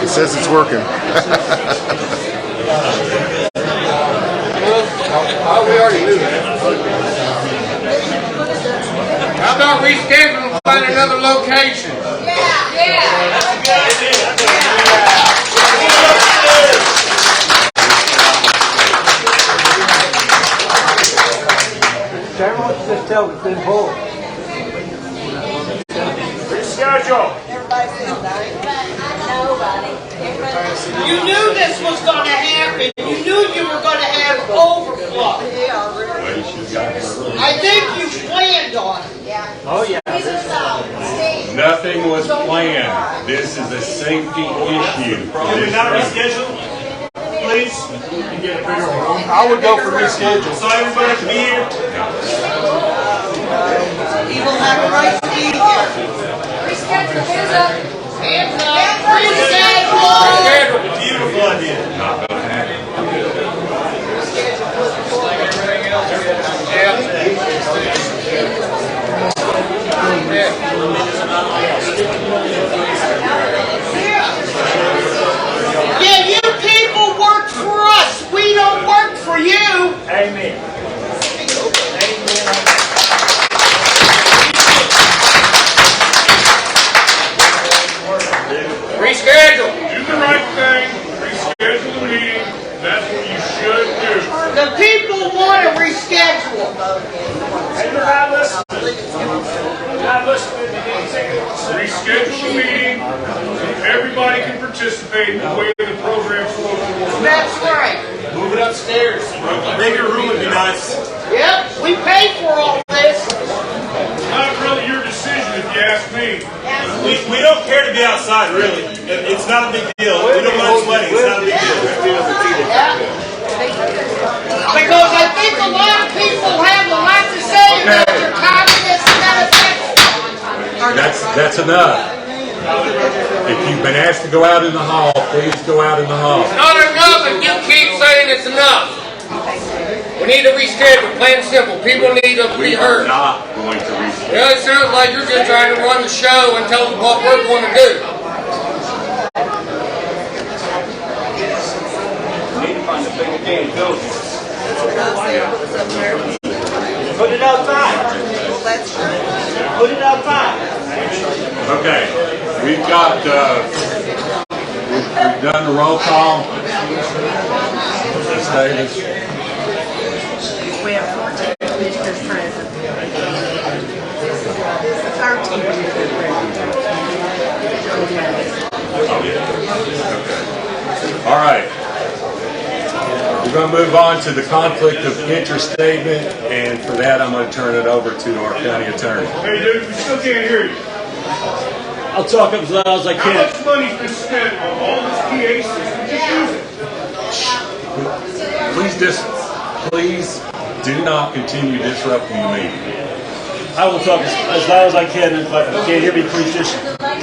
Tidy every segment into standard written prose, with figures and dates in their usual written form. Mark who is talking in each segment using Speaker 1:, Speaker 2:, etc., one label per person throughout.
Speaker 1: It says it's working.
Speaker 2: Oh, we already knew that. How about rescheduling and find another location?
Speaker 3: Everyone just tell it's been full.
Speaker 4: Reschedule.
Speaker 5: You knew this was going to happen. You knew you were going to have overflow. I think you planned on it.
Speaker 3: Oh, yeah.
Speaker 4: Nothing was planned. This is a safety issue.
Speaker 6: Can we not reschedule? Please?
Speaker 3: I would go for reschedule.
Speaker 6: So everybody can be here?
Speaker 5: People have a right to be here.
Speaker 7: Reschedule. Hands up.
Speaker 5: Hands up. Reschedule.
Speaker 6: Beautiful idea.
Speaker 4: Not going to happen.
Speaker 5: Yeah, you people work for us. We don't work for you.
Speaker 6: Amen.
Speaker 2: Reschedule.
Speaker 4: Do the right thing. Reschedule the meeting. That's what you should do.
Speaker 5: The people want to reschedule.
Speaker 6: Hey, you're not listening. You're not listening.
Speaker 4: Reschedule the meeting so everybody can participate in the way the program's supposed to work.
Speaker 5: That's right.
Speaker 6: Move it upstairs. A bigger room would be nice.
Speaker 5: Yep, we pay for all this.
Speaker 4: It's not really your decision if you ask me.
Speaker 6: We don't care to be outside, really. It's not a big deal. We don't mind sweating. It's not a big deal.
Speaker 5: Yeah. Because I think a lot of people have a lot to say about your communist benefits.
Speaker 8: That's enough. If you've been asked to go out in the hall, please go out in the hall.
Speaker 2: It's not enough if you keep saying it's enough. We need to reschedule, plain and simple. People need to be
Speaker 4: We are
Speaker 2: heard.
Speaker 4: not going to reschedule.
Speaker 2: Yeah, it sounds like you're just trying to run the show and tell them what we're going to do.
Speaker 6: We need to find a bigger game building.
Speaker 3: Put it outside. Put it outside.
Speaker 8: Okay, we've got, we've done the roll call. Ms. Davis.
Speaker 7: We have 14 commissioners present. 13 commissioners present.
Speaker 8: All right. We're going to move on to the conflict of interest statement, and for that I'm going to turn it over to our county attorney.
Speaker 4: Hey, dude, we still can't hear you.
Speaker 6: I'll talk up as loud as I
Speaker 4: How
Speaker 6: can.
Speaker 4: much money's been spent on all this PA system? Just use it.
Speaker 8: Please do not continue disrupting the meeting.
Speaker 6: I will talk as loud as I can. If you can't hear me, please just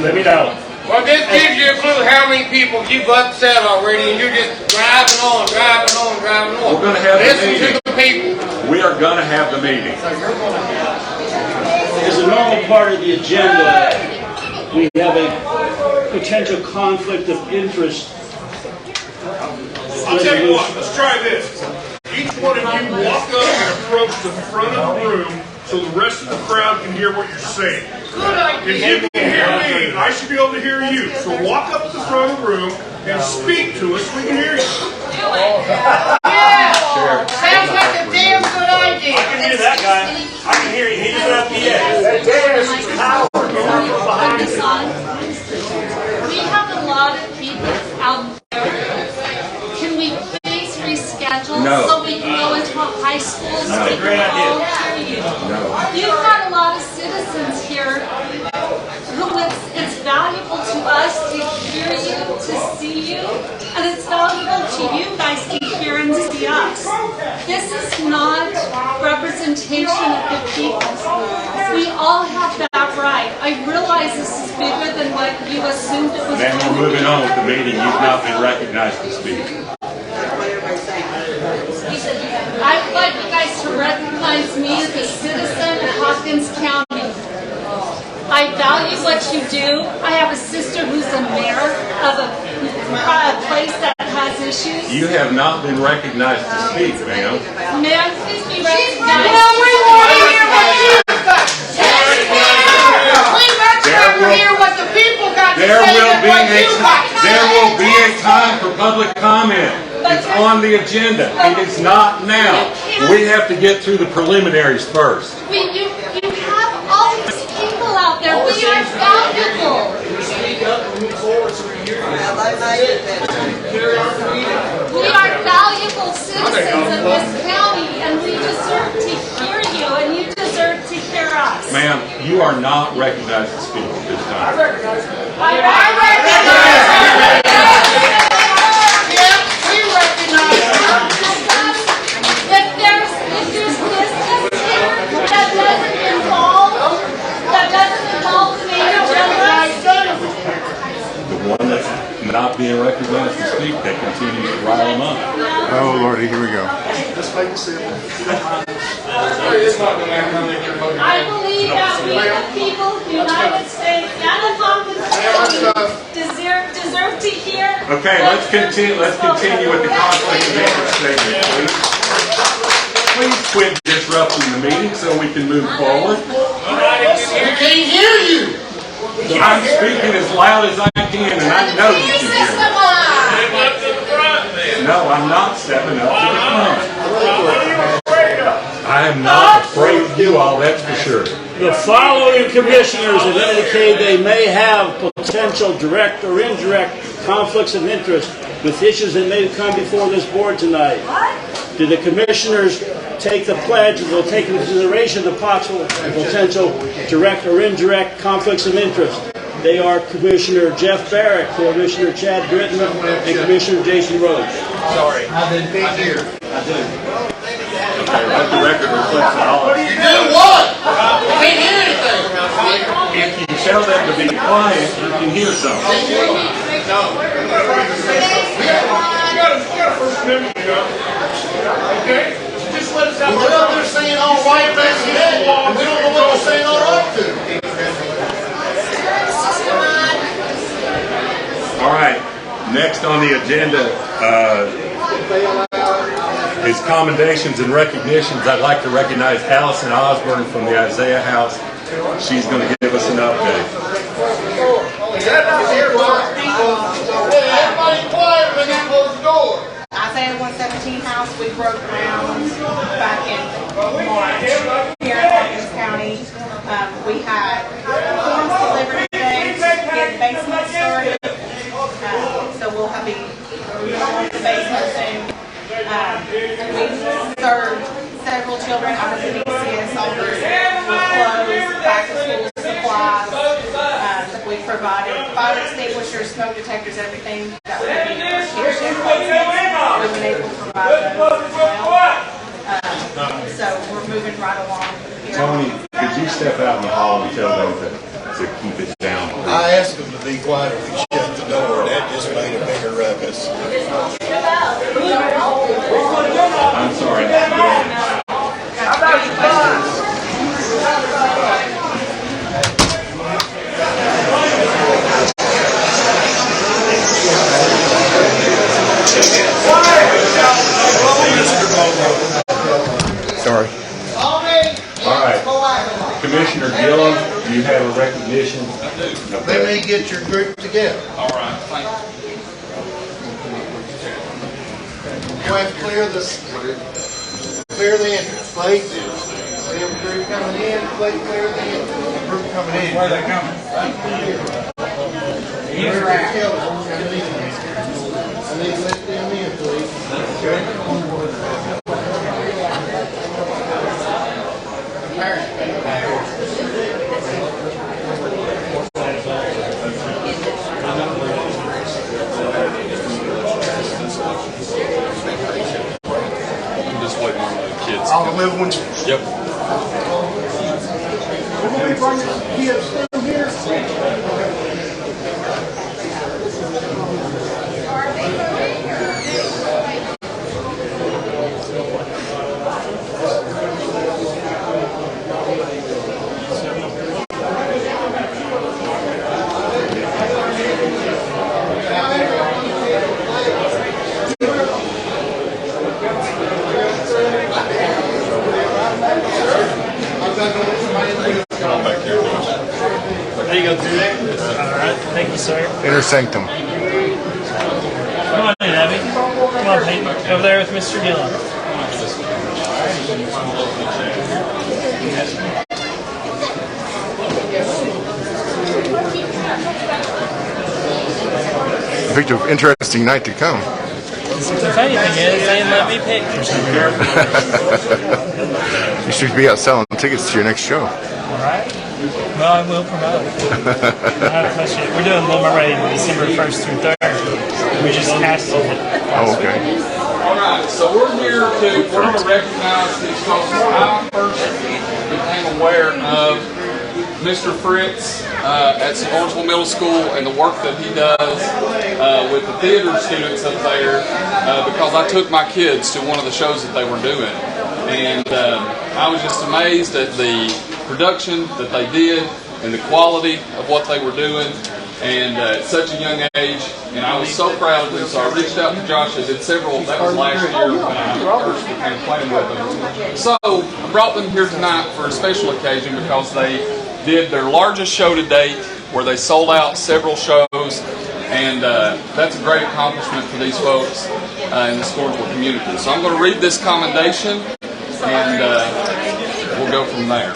Speaker 6: let me know.
Speaker 2: Well, this gives you a clue how many people you've upset already, and you're just driving on.
Speaker 8: We're going to have the
Speaker 2: Listen
Speaker 8: meeting.
Speaker 2: to the people.
Speaker 8: We are going to have the meeting.
Speaker 9: As a normal part of the agenda, we have a potential conflict of interest.
Speaker 4: I'll tell you what, let's try this. Each one of you walk up and approach the front of the room so the rest of the crowd can hear what you're saying.
Speaker 5: Good idea.
Speaker 4: If you can hear me, I should be able to hear you. So walk up to the front of the room and speak to us so we can hear you.
Speaker 5: Yeah. Sounds like a damn good idea.
Speaker 6: I can hear that guy. I can hear you. He doesn't have PA.
Speaker 7: We have a lot of people out there. Can we please reschedule
Speaker 8: No.
Speaker 7: so we can go into a high school so we
Speaker 6: great
Speaker 7: can all
Speaker 6: idea.
Speaker 7: hear you?
Speaker 8: No.
Speaker 7: You've got a lot of citizens here who it's valuable to us to hear you, to see you, and it's valuable to you guys to hear and see us. This is not representation of the people. We all have that right. I realize this is bigger than what you assumed it was
Speaker 8: Ma'am,
Speaker 7: going
Speaker 8: we're
Speaker 7: to
Speaker 8: moving
Speaker 7: be.
Speaker 8: on with the meeting. You've not been recognized to speak.
Speaker 7: I would like you guys to recognize me as a citizen of Hawkins County. I I value what you do. I have a sister who's a mayor of a place that has issues.
Speaker 8: You have not been recognized to speak, ma'am.
Speaker 7: May I please be recognized?
Speaker 5: No, we want to hear what you've got. We'd much rather hear what the people got to say than what you got to say.
Speaker 8: There will be a time for public comment. It's on the agenda. It is not now. We have to get through the preliminaries first.
Speaker 7: You have all these people out there. We are valuable. We are valuable citizens of this county, and we deserve to hear you, and you deserve to hear us.
Speaker 8: Ma'am, you are not recognized to speak at this time.
Speaker 5: I recognize. Yeah, we recognize.
Speaker 7: If there's business here that doesn't involve the main agenda,
Speaker 8: The one that's not being recognized to speak, they continue to rile them up.
Speaker 1: Oh, Lordy, here we go.
Speaker 7: I believe that we, the people of the United States and of Hawkins County, deserve to hear.
Speaker 8: Okay, let's continue with the conflict of interest statement, please. Please quit disrupting the meeting so we can move forward.
Speaker 2: We can't hear you.
Speaker 8: I'm speaking as loud as I can, and I know you can hear me. No, I'm not stepping up to the front. I am not afraid of you all, that's for sure.
Speaker 9: The following commissioners have indicated they may have potential direct or indirect conflicts of interest with issues that may come before this board tonight. Do the commissioners take the pledge that they'll take into consideration the possible potential direct or indirect conflicts of interest? They are Commissioner Jeff Barrett, Commissioner Chad Britton, and Commissioner Jason Rhodes.
Speaker 2: Sorry. I didn't be here.
Speaker 8: Okay, let the record reflect that all of you.
Speaker 2: You do what? I can't hear anything.
Speaker 8: If you tell them to be quiet, you can hear something.
Speaker 4: You got a First Amendment, you know. Okay? Just let us have
Speaker 2: We're up there saying all right, that's it, and we don't know what we're saying all right to.
Speaker 8: All right, next on the agenda is commendations and recognitions. I'd like to recognize Allison Osborne from the Isaiah House. She's going to give us an update.
Speaker 2: Everybody quiet when they close the door.
Speaker 10: Isaiah 117 house, we broke ground back in March here in Hawkins County. We had forms delivered today, get basement started. So we'll have the basement soon. We served several children out of the BCS offers with clothes, back to school supplies. We provided fire extinguishers, smoke detectors, everything that would be for kitchen placements. We've been able to provide those as well. So we're moving right along here.
Speaker 8: Tony, could you step out in the hall and tell them to keep it down, please?
Speaker 11: I asked them to be quiet if we shut the door, and that just made a bigger ruckus.
Speaker 8: I'm sorry.
Speaker 3: How about your bus?
Speaker 1: Sorry.
Speaker 8: All right. Commissioner Gillum, you have a recognition.
Speaker 11: Let me get your group together.
Speaker 4: All right, thank you.
Speaker 11: Go ahead and clear the entrance, please. We have a group coming in, please clear the entrance. A group coming in. Where are they coming? Where's the children? I need to let them in, please.
Speaker 4: Just waiting on the kids.
Speaker 11: All the little ones.
Speaker 4: Yep.
Speaker 11: Can we bring the kids through here?
Speaker 12: There you go through there. All right. Thank you, sir.
Speaker 1: Inner sanctum.
Speaker 12: Come on in, Abby. Come on, Peyton. Over there with Mr. Gillum.
Speaker 1: I picked an interesting night to come.
Speaker 12: The funny thing is, they didn't let me pick for some reason.
Speaker 1: You should be out selling tickets to your next show.
Speaker 12: All right. Well, I will promote. We're doing Little Mermaid December 1st through 3rd. We just casted it.
Speaker 1: Oh, okay.
Speaker 13: All right, so we're here to recognize these folks. I first became aware of Mr. Fritz at Orangeville Middle School and the work that he does with the theater students up there because I took my kids to one of the shows that they were doing. And I was just amazed at the production that they did and the quality of what they were doing, and at such a young age, and I was so proud of them. So I reached out to Josh. I did several. That was last year when I first began playing with them. So I brought them here tonight for a special occasion because they did their largest show to date, where they sold out several shows, and that's a great accomplishment for these folks in the Scorensville community. So I'm going to read this commendation, and we'll go from there.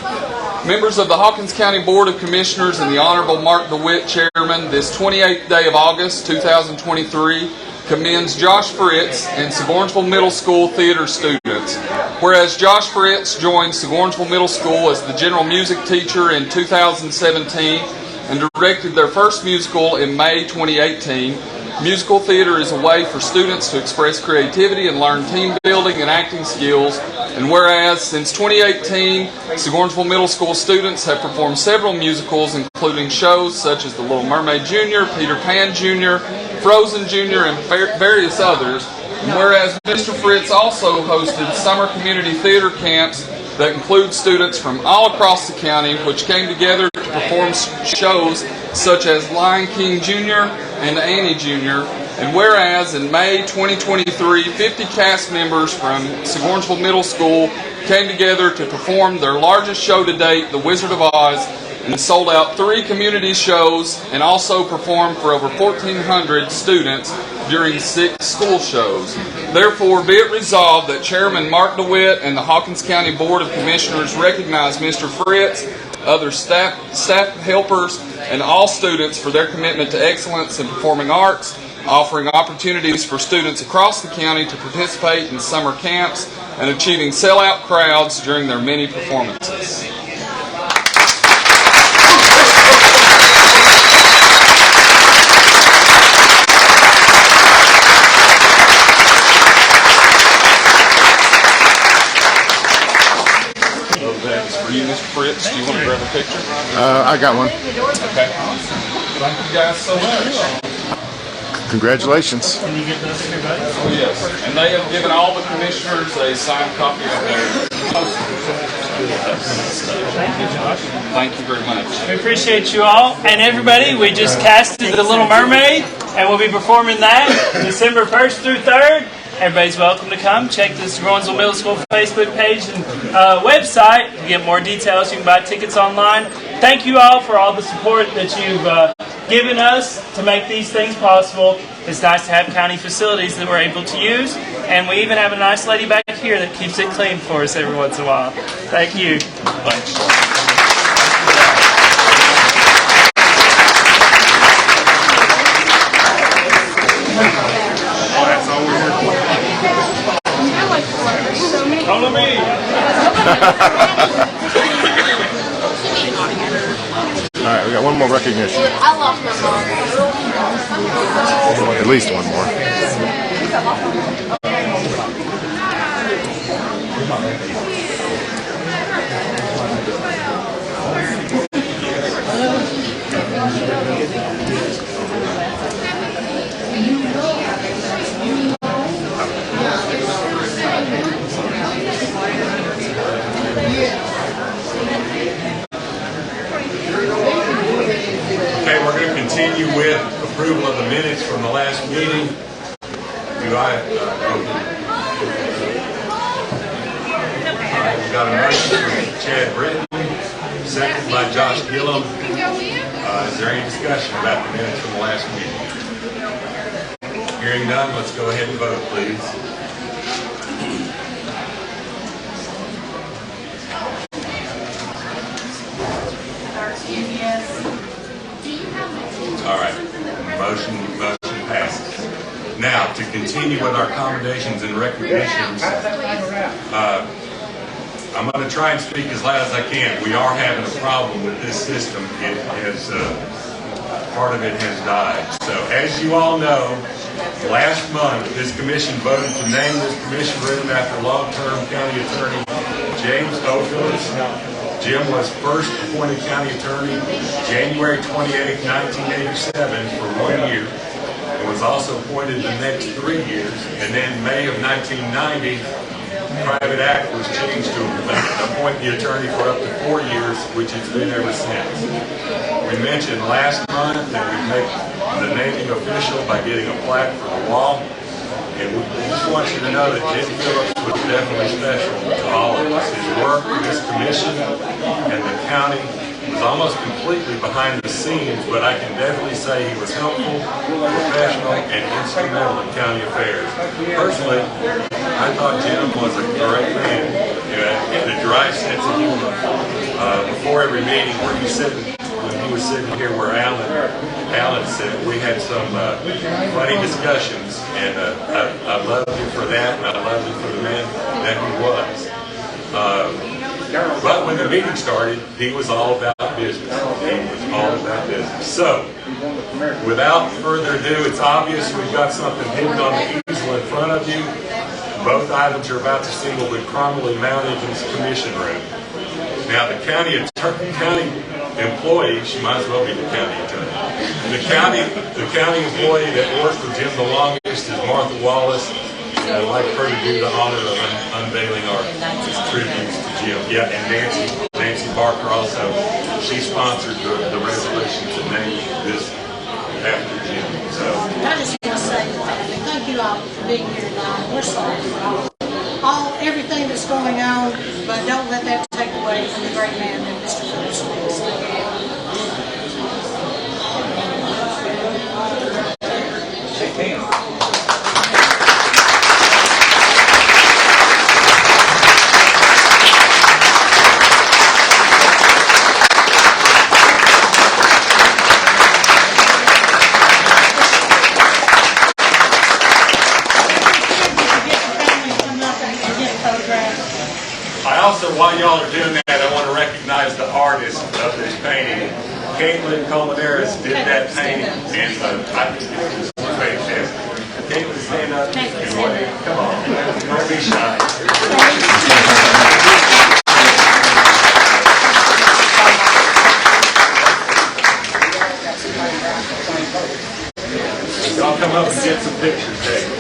Speaker 13: Members of the Hawkins County Board of Commissioners and the Honorable Mark DeWitt, Chairman, this 28th day of August, 2023, commends Josh Fritz and Orangeville Middle School theater students. Whereas Josh Fritz joined Orangeville Middle School as the general music teacher in 2017 and directed their first musical in May 2018, musical theater is a way for students to express creativity and learn team building and acting skills. And whereas since 2018, Orangeville Middle School students have performed several musicals, including shows such as The Little Mermaid Jr., Peter Pan Jr., Frozen Jr., and various others. And whereas Mr. Fritz also hosted summer community theater camps that include students from all across the county, which came together to perform shows such as Lion King Jr. and Annie Jr. And whereas in May 2023, 50 cast members from Orangeville Middle School came together to perform their largest show to date, The Wizard of Oz, and sold out 3 community shows and also performed for over 1,400 students during 6 school shows. Therefore, be it resolved that Chairman Mark DeWitt and the Hawkins County Board of Commissioners recognize Mr. Fritz, other staff helpers, and all students for their commitment to excellence in performing arts, offering opportunities for students across the county to participate in summer camps, and achieving sellout crowds during their many performances. For you, Mr. Fritz, do you want to grab a picture?
Speaker 1: I got one.
Speaker 13: Okay. Thank you guys so much.
Speaker 1: Congratulations.
Speaker 12: Can you get those to everybody?
Speaker 13: Oh, yes. And they have given all the commissioners a signed copy of their posters.
Speaker 12: Thank you, Josh.
Speaker 13: Thank you very much.
Speaker 12: We appreciate you all. And everybody, we just casted The Little Mermaid, and we'll be performing that December 1st through 3rd. Everybody's welcome to come. Check the Orangeville Middle School Facebook page and website to get more details. You can buy tickets online. Thank you all for all the support that you've given us to make these things possible. It's nice to have county facilities that we're able to use. And we even have a nice lady back here that keeps it clean for us every once in a while. Thank you. Thanks.
Speaker 6: Follow me.
Speaker 1: All right, we got one more recognition.
Speaker 14: I lost my mom.
Speaker 1: At least one more.
Speaker 8: Okay, we're going to continue with approval of the minutes from the last meeting. Do I? We've got a motion from Chad Britton, second by Josh Gillum. Is there any discussion about the minutes from the last meeting? Hearing none, let's go ahead and vote, please. All right, motion passes. Now, to continue with our commendations and recognitions, I'm going to try and speak as loud as I can. We are having a problem with this system. It has, part of it has died. So, as you all know, last month, this commission voted to name this commission room after long-term county attorney James Hawkins. Jim was first appointed county attorney January 28, 1987 for 1 year, and was also appointed the next 3 years. And then May of 1990, private act was changed to appoint the attorney for up to 4 years, which it's been ever since. We mentioned last month that we make the naming official by getting a plaque for the wall. And we just want you to know that Jim Phillips was definitely special to all of us. His work with this commission and the county was almost completely behind the scenes, but I can definitely say he was helpful, professional, and instrumental in county affairs. Personally, I thought Jim was a great man. He had a dry sense of humor. Before every meeting where he was sitting here where Alan said, we had some funny discussions, and I loved him for that, and I loved him for the man that he was. But when the meeting started, he was all about business. He was all about business. So, without further ado, it's obvious we've got something hidden on the easel in front of you. Both items you're about to see will be prominently mounted in this commission room. Now, the county employee, she might as well be the county attorney. The county employee that worked with Jim the longest is Martha Wallace, and I'd like her to do the honor of unveiling our tributes to Jim. Yeah, and Nancy Barker also. She sponsored the resolution to name this after Jim. So
Speaker 5: I just want to say thank you all for being here tonight. We're sorry for everything that's going on, but don't let that take away from the great man that Mr. Phillips is.
Speaker 8: While y'all are doing that, I want to recognize the artist of this painting. Caitlin Colmenares did that painting, and I think it was fantastic. Caitlin, stand up and wave. Come on, don't be shy. Y'all come up and get some pictures taken.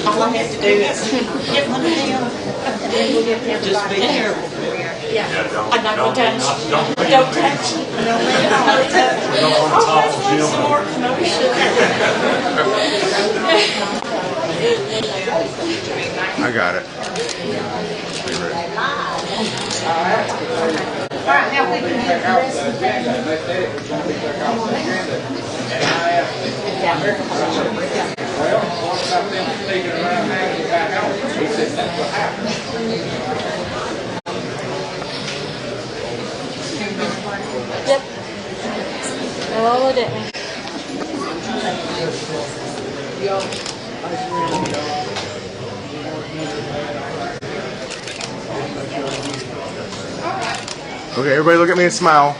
Speaker 5: All I have to do is get one of them, and then we'll get everybody. Just be careful. Yeah. I'm not going to touch. Don't touch. Don't touch.
Speaker 8: We don't want to topple Jim.
Speaker 1: I got it.
Speaker 10: All right, now we can have the rest of the day.
Speaker 3: Well, what about them sneaking around hanging back out? He said that's what happened.
Speaker 7: Yep. Oh, didn't.
Speaker 1: Okay, everybody look at me and smile.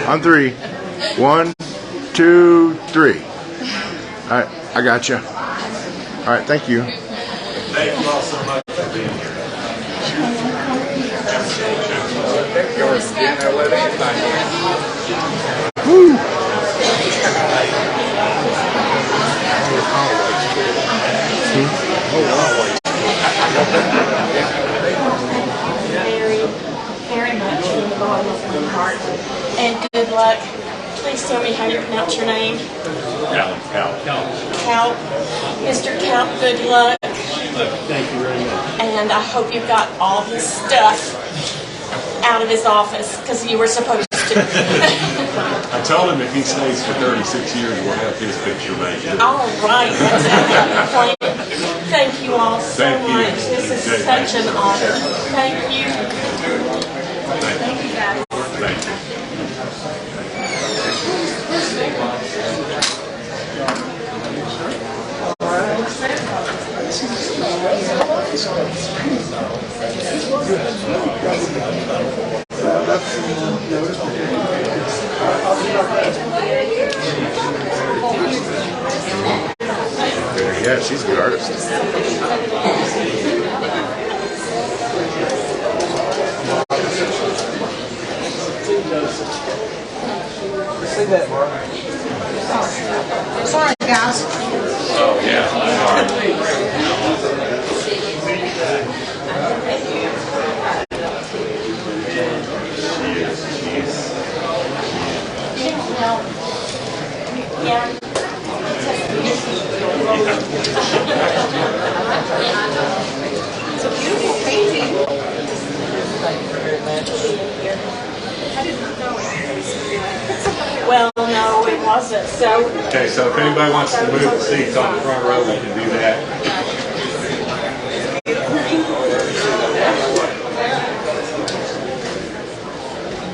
Speaker 1: On 3. 1, 2, 3. All right, I got you. All right, thank you.
Speaker 8: Thank you all so much for being here.
Speaker 1: Woo!
Speaker 10: Very, very much from the bottom of my heart. And good luck. Please tell me how you pronounce your name. Cal. Mr. Cal, good luck.
Speaker 9: Thank you very much.
Speaker 10: And I hope you got all his stuff out of his office, because you were supposed to.
Speaker 8: I told him if he stays for 36 years, we'll have his picture made.
Speaker 10: All right, that's a plan. Thank you all so much. This is such an honor. Thank you. Thank you, guys.
Speaker 8: Thank you.
Speaker 1: Yeah, she's a good artist.
Speaker 11: See that, Mark?
Speaker 5: Sorry, guys.
Speaker 8: Oh, yeah.
Speaker 10: Yeah. It's a beautiful painting. Well, no, it wasn't. So.
Speaker 8: Okay, so if anybody wants to move the seats on the front row, we can do that.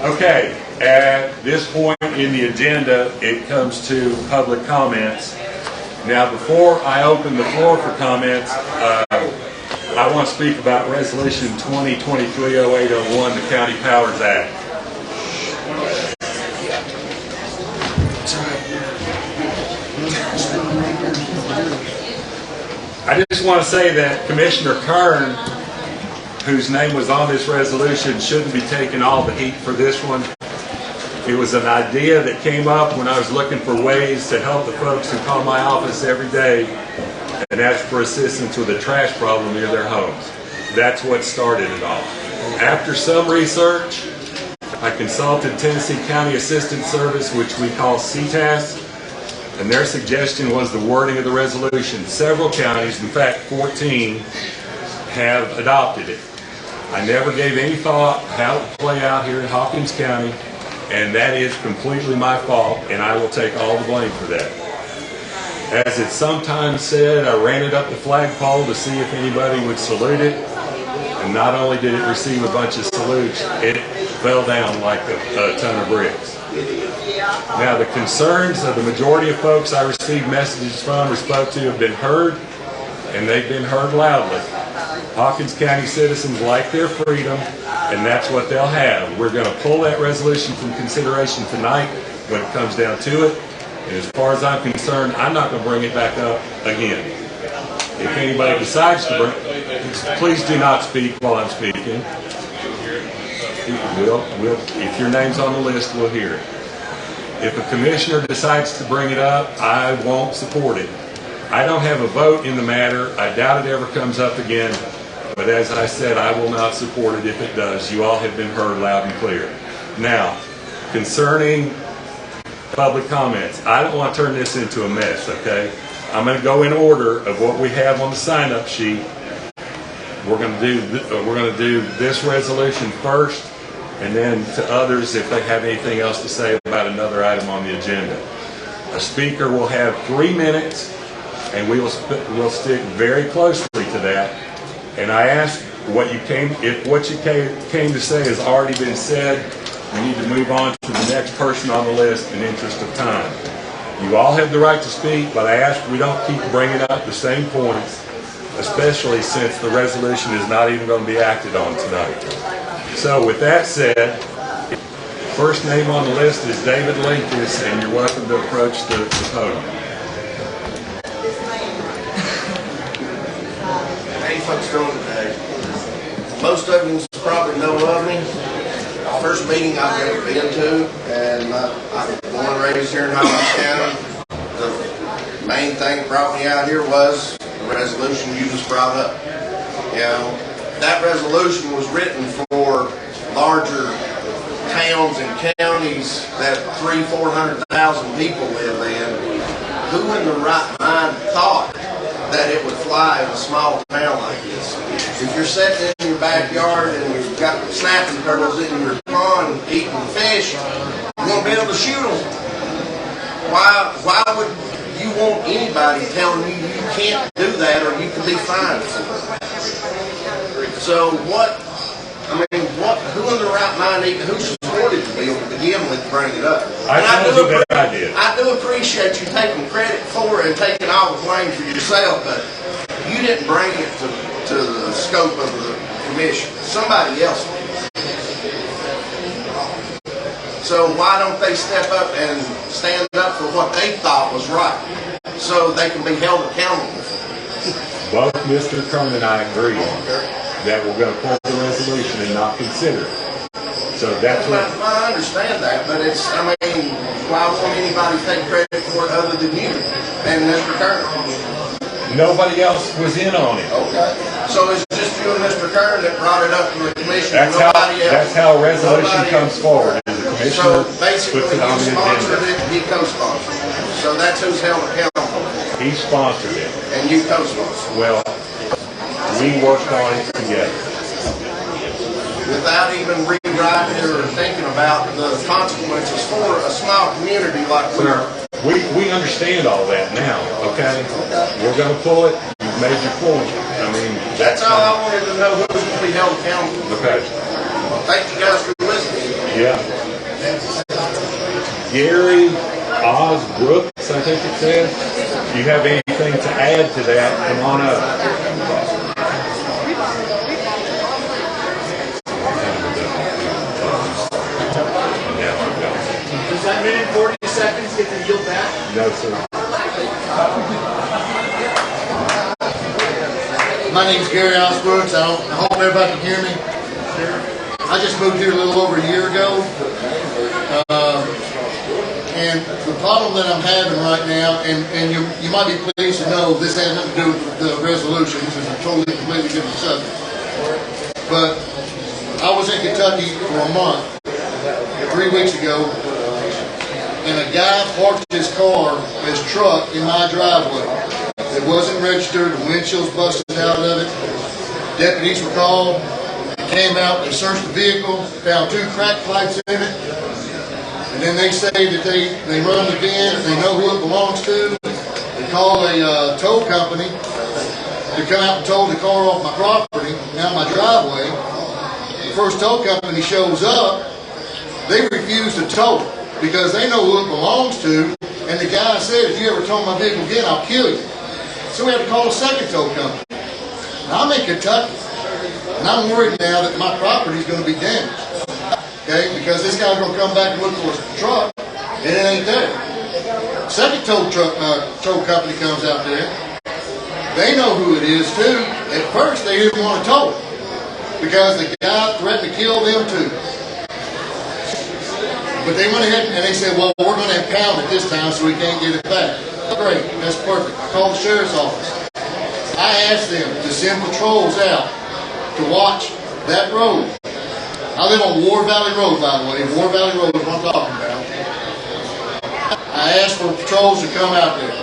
Speaker 8: Okay, at this point in the agenda, it comes to public comments. Now, before I open the floor for comments, I want to speak about Resolution 2023-0801, the County Powers Act. I just want to say that Commissioner Kern, whose name was on this resolution, shouldn't be taking all the heat for this one. It was an idea that came up when I was looking for ways to help the folks who call my office every day and ask for assistance with a trash problem near their homes. That's what started it all. After some research, I consulted Tennessee County Assistance Service, which we call CTAS, and their suggestion was the wording of the resolution. Several counties, in fact 14, have adopted it. I never gave any thought how it would play out here in Hawkins County, and that is completely my fault, and I will take all the blame for that. As it's sometimes said, I ran it up the flagpole to see if anybody would salute it, and not only did it receive a bunch of salutes, it fell down like a ton of bricks. Now, the concerns of the majority of folks I received messages from or spoke to have been heard, and they've been heard loudly. Hawkins County citizens like their freedom, and that's what they'll have. We're going to pull that resolution from consideration tonight when it comes down to it. And as far as I'm concerned, I'm not going to bring it back up again. If anybody decides to bring it, please do not speak while I'm speaking. If your name's on the list, we'll hear it. If a commissioner decides to bring it up, I won't support it. I don't have a vote in the matter. I doubt it ever comes up again. But as I said, I will not support it if it does. You all have been heard loud and clear. Now, concerning public comments, I don't want to turn this into a mess, okay? I'm going to go in order of what we have on the sign-up sheet. We're going to do this resolution first, and then to others if they have anything else to say about another item on the agenda. A speaker will have 3 minutes, and we'll stick very closely to that. And I ask if what you came to say has already been said, we need to move on to the next person on the list in interest of time. You all have the right to speak, but I ask we don't keep bringing up the same points, especially since the resolution is not even going to be acted on tonight. So with that said, first name on the list is David Linkus, and you're welcome to approach the podium.
Speaker 11: How you folks doing today? Most of you probably know of me. First meeting I've ever been to, and I'm born and raised here in Hawkins County. The main thing that brought me out here was the resolution you just brought up. You know, that resolution was written for larger towns and counties that 300,000–400,000 people live in. Who in the right mind thought that it would fly in a small town like this? If you're sitting in your backyard and you've got snapping turtles in your pond eating fish, you're going to be able to shoot them. Why would you want anybody telling you you can't do that or you can be fined for it? So who in the right mind, who supported the bill to begin with, to bring it up?
Speaker 8: I
Speaker 11: do appreciate you taking credit for it and taking all the blame for yourself, but you didn't bring it to the scope of the commission. Somebody else did. So why don't they step up and stand up for what they thought was right so they can be held accountable?
Speaker 8: Both Mr. Kern and I agree that we're going to pull the resolution and not consider it. So that's what...
Speaker 11: I understand that, but why won't anybody take credit for it other than you and Mr. Kern?
Speaker 8: Nobody else was in on it.
Speaker 11: Okay. So it's just you and Mr. Kern that brought it up to the commission and nobody else?
Speaker 8: That's how a resolution comes forward. The commissioner
Speaker 11: so basically
Speaker 8: puts it on the
Speaker 11: you sponsored
Speaker 8: agenda.
Speaker 11: it, he co-sponsored it. So that's who's held accountable.
Speaker 8: He sponsored it.
Speaker 11: And you co-sponsored it.
Speaker 8: Well, we worked on it together.
Speaker 11: Without even rewriting it or thinking about the consequences for a small community like we are.
Speaker 8: We understand all that now, okay? We're going to pull it. You've made your point. I mean,
Speaker 11: that's all I wanted to know, who's going to be held accountable.
Speaker 8: Okay.
Speaker 11: Thank you guys for listening.
Speaker 8: Yeah. Gary Osbrooks, I think it says. If you have anything to add to that, come on up.
Speaker 3: Does that minute 40 seconds get to yield back?
Speaker 8: No, sir.
Speaker 14: My name's Gary Osbrooks. I hope everybody can hear me. I just moved here a little over a year ago. And the problem that I'm having right now, and you might be pleased to know this has nothing to do with the resolution. This is a totally, completely different subject. But I was in Kentucky for a month, 3 weeks ago, and a guy parked his truck in my driveway. It wasn't registered, the windshield's busted out of it. Deputies were called, they came out, they searched the vehicle, found 2 crack pipes in it, and then they say that they run the VIN, they know who it belongs to. They call a tow company to come out and tow the car off my property, down my driveway. The first tow company shows up, they refuse to tow it because they know who it belongs to, and the guy said, if you ever tow my vehicle again, I'll kill you. So we had to call a second tow company. Now I'm in Kentucky, and I'm worried now that my property is going to be damaged. Okay, because this guy's going to come back and look for his truck, and it ain't there. Second tow company comes out there. They know who it is too. At first they didn't want to tow it because the guy threatened to kill them too. But they went ahead and they said, well, we're going to impound it this time so we can't get it back. Great, that's perfect. I called the sheriff's office. I asked them to send patrols out to watch that road. I live on War Valley Road, by the way. War Valley Road is what I'm talking about. I asked for patrols to come out there.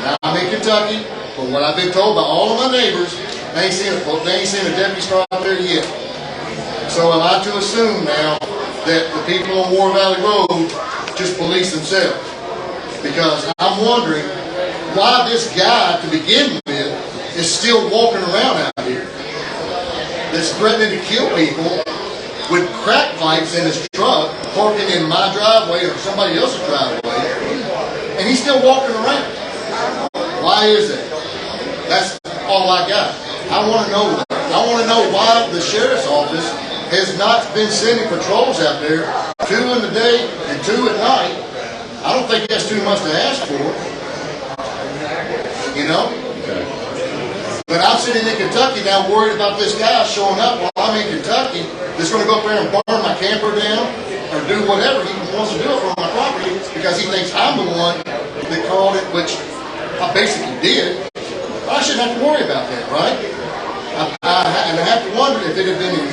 Speaker 14: Now, I'm in Kentucky, but what I've been told by all of my neighbors, they ain't seen a deputy car out there yet. So am I to assume now that the people on War Valley Road just police themselves? Because I'm wondering why this guy, to begin with, is still walking around out here that's threatening to kill people with crack pipes in his truck, parking in my driveway or somebody else's driveway, and he's still walking around. Why is that? That's all I got. I want to know that. I want to know why the sheriff's office has not been sending patrols out there, 2 in the day and 2 at night. I don't think that's too much to ask for, you know? But I'm sitting in Kentucky now worried about this guy showing up while I'm in Kentucky that's going to go up there and burn my camper down or do whatever he wants to do on my property because he thinks I'm the one that called it, which I basically did. I shouldn't shouldn't have to worry about that, right? And I have to wonder if it had been in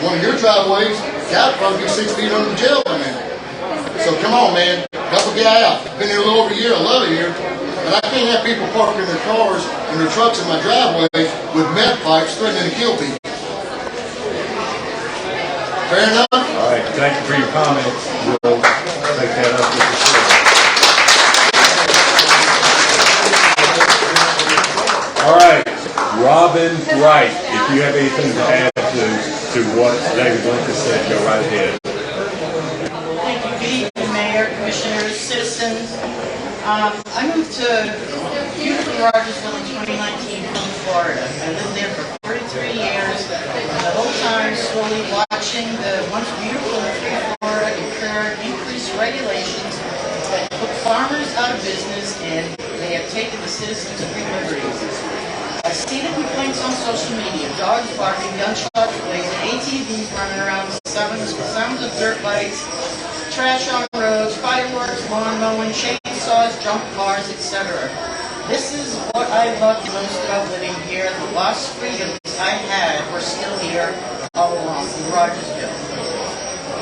Speaker 14: one of your driveways, that would probably be 6 feet under the jail by now. So come on, man, help a guy out. Been here a little over a year, I love it here. But I can't have people parking their cars and their trucks in my driveway with meth pipes threatening to kill people. Fair enough?
Speaker 8: All right, thank you for your comments. We'll take that up with the sheriff. All right, Robin Wright, if you have anything to add to what David Lincoln said, go right ahead.
Speaker 15: Thank you. Good evening, Mayor, Commissioners, citizens. I moved to beautiful Rogersville in 2019 from Florida. I lived there for 43 years, and the whole time slowly watching the once beautiful and free Florida incur increased regulations that put farmers out of business, and they have taken the citizens' free liberties. I see the complaints on social media, dogs barking, gunshots blazing, ATVs running around, sounds of dirt bikes, trash on roads, fireworks, lawn mowing, chainsaws, junk cars, etc. This is what I loved most about living here. The lost freedoms I had were still here all along in Rogersville.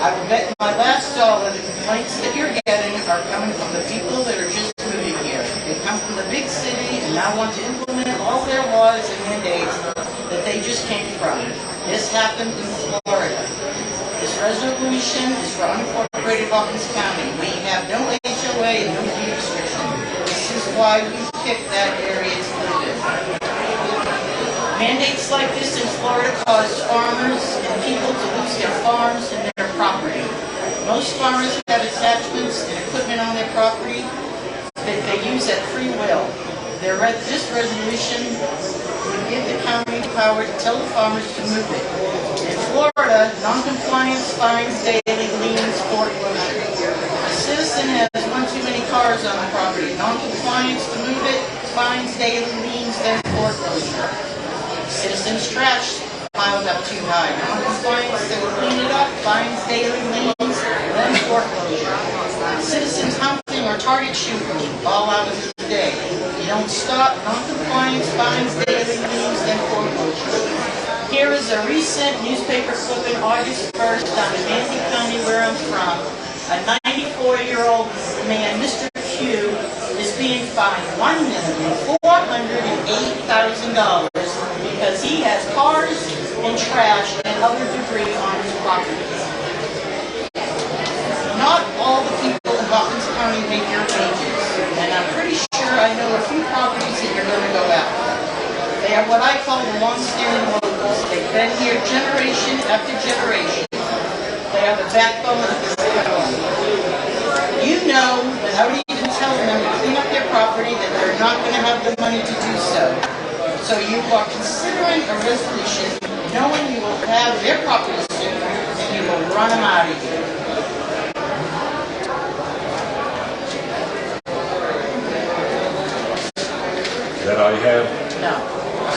Speaker 15: I will bet my last dollar the complaints that you're getting are coming from the people that are just moving here. They come from the big city and now want to implement all their laws and mandates that they just came from. This happened in Florida. This resolution is for unincorporated Hawkins County. We have no HOA and no deed restriction. This is why we picked that area to live in. Mandates like this in Florida cause farmers and people to lose their farms and their property. Most farmers have attachments and equipment on their property that they use at free will. This resolution would give the county power to tell the farmers to move it. In Florida, non-compliance fines daily, liens, foreclosure. A citizen has one too many cars on the property. Non-compliance to move it, fines daily, liens, then foreclosure. Citizens' trash piled up too high. Non-compliance, they will clean it up, fines daily, liens, then foreclosure. Citizens hunting or target shooting all hours of the day. You don't stop, non-compliance, fines daily, liens, then foreclosure. Here is a recent newspaper clipping, August 1st, down in Nancy County, where I'm from. A 94-year-old man, Mr. Q, is being fined $1,408,000 because he has cars and trash and other debris on his property. Not all the people in Hawkins County make your wages, and I'm pretty sure I know a few properties that you're going to go after. They are what I call the long-standing locals. They've been here generation after generation. They are the backbone of this town. You know, without even telling them to clean up their property, that they're not going to have the money to do so. So you are considering a resolution, knowing you will have their property soon, and you will run them out of here.
Speaker 8: Is that all you have?
Speaker 15: No.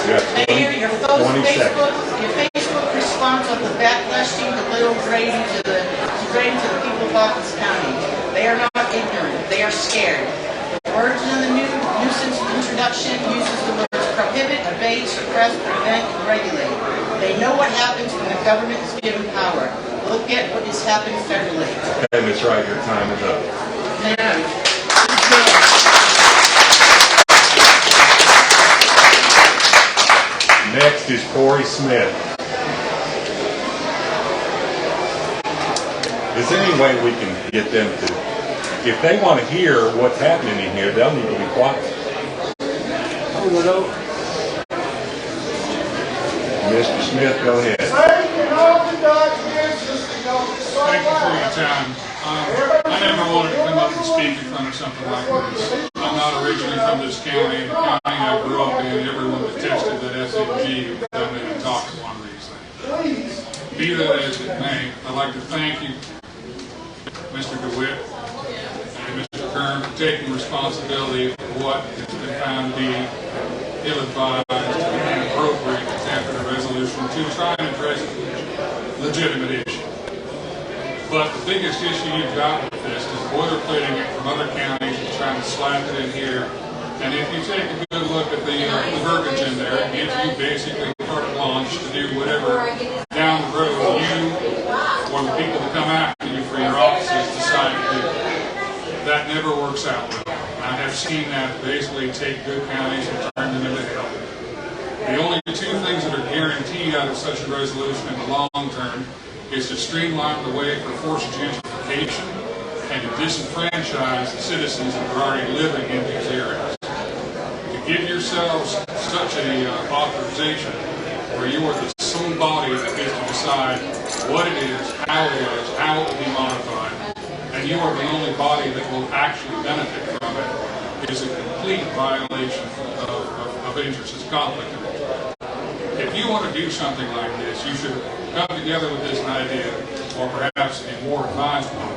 Speaker 8: You have 20,
Speaker 15: your
Speaker 8: 20 seconds.
Speaker 15: Facebook response of the backlash team to Little Grady to the people of Hawkins County. They are not ignorant. They are scared. The words in the new nuisance introduction uses the words prohibit, abate, suppress, prevent, and regulate. They know what happens when the government is given power. Look at what is happening federally.
Speaker 8: Okay, Ms. Wright, your time is up.
Speaker 15: Thank you.
Speaker 8: Next is Corey Smith. Is there any way we can get them to, if they want to hear what's happening in here, they'll need to be quiet. Mr. Smith, go ahead.
Speaker 4: Thank you for your time. I never wanted to come up and speak in front of something like this. I'm not originally from this county. The county I grew up in, everyone detested that SAG don't even talk to one of these things. Be that as it may, I'd like to thank you, Mr. DeWitt and Mr. Kern, for taking responsibility for what has been found to be ill-advised and inappropriate after the resolution to try and address a legitimate issue. But the biggest issue you've got with this is boilerplating it from other counties and trying to slap it in here. And if you take a good good look at the verbiage in there. It gives you basically carte blanche to do whatever down the road you or the people that come after you for your offices decide to do. That never works out well. I have seen that basically take good counties and turn them into hell. The only two things that are guaranteed out of such a resolution in the long term is to streamline the way for forced gentrification and to disenfranchise the citizens that are already living in these areas. To give yourselves such a authorization where you are the sole body that gets to decide what it is, how it will be modified, and you are the only body that will actually benefit from it, is a complete violation of interest. It's conflict of interest. If you want to do something like this, you should come together with this idea, or perhaps a more advised one,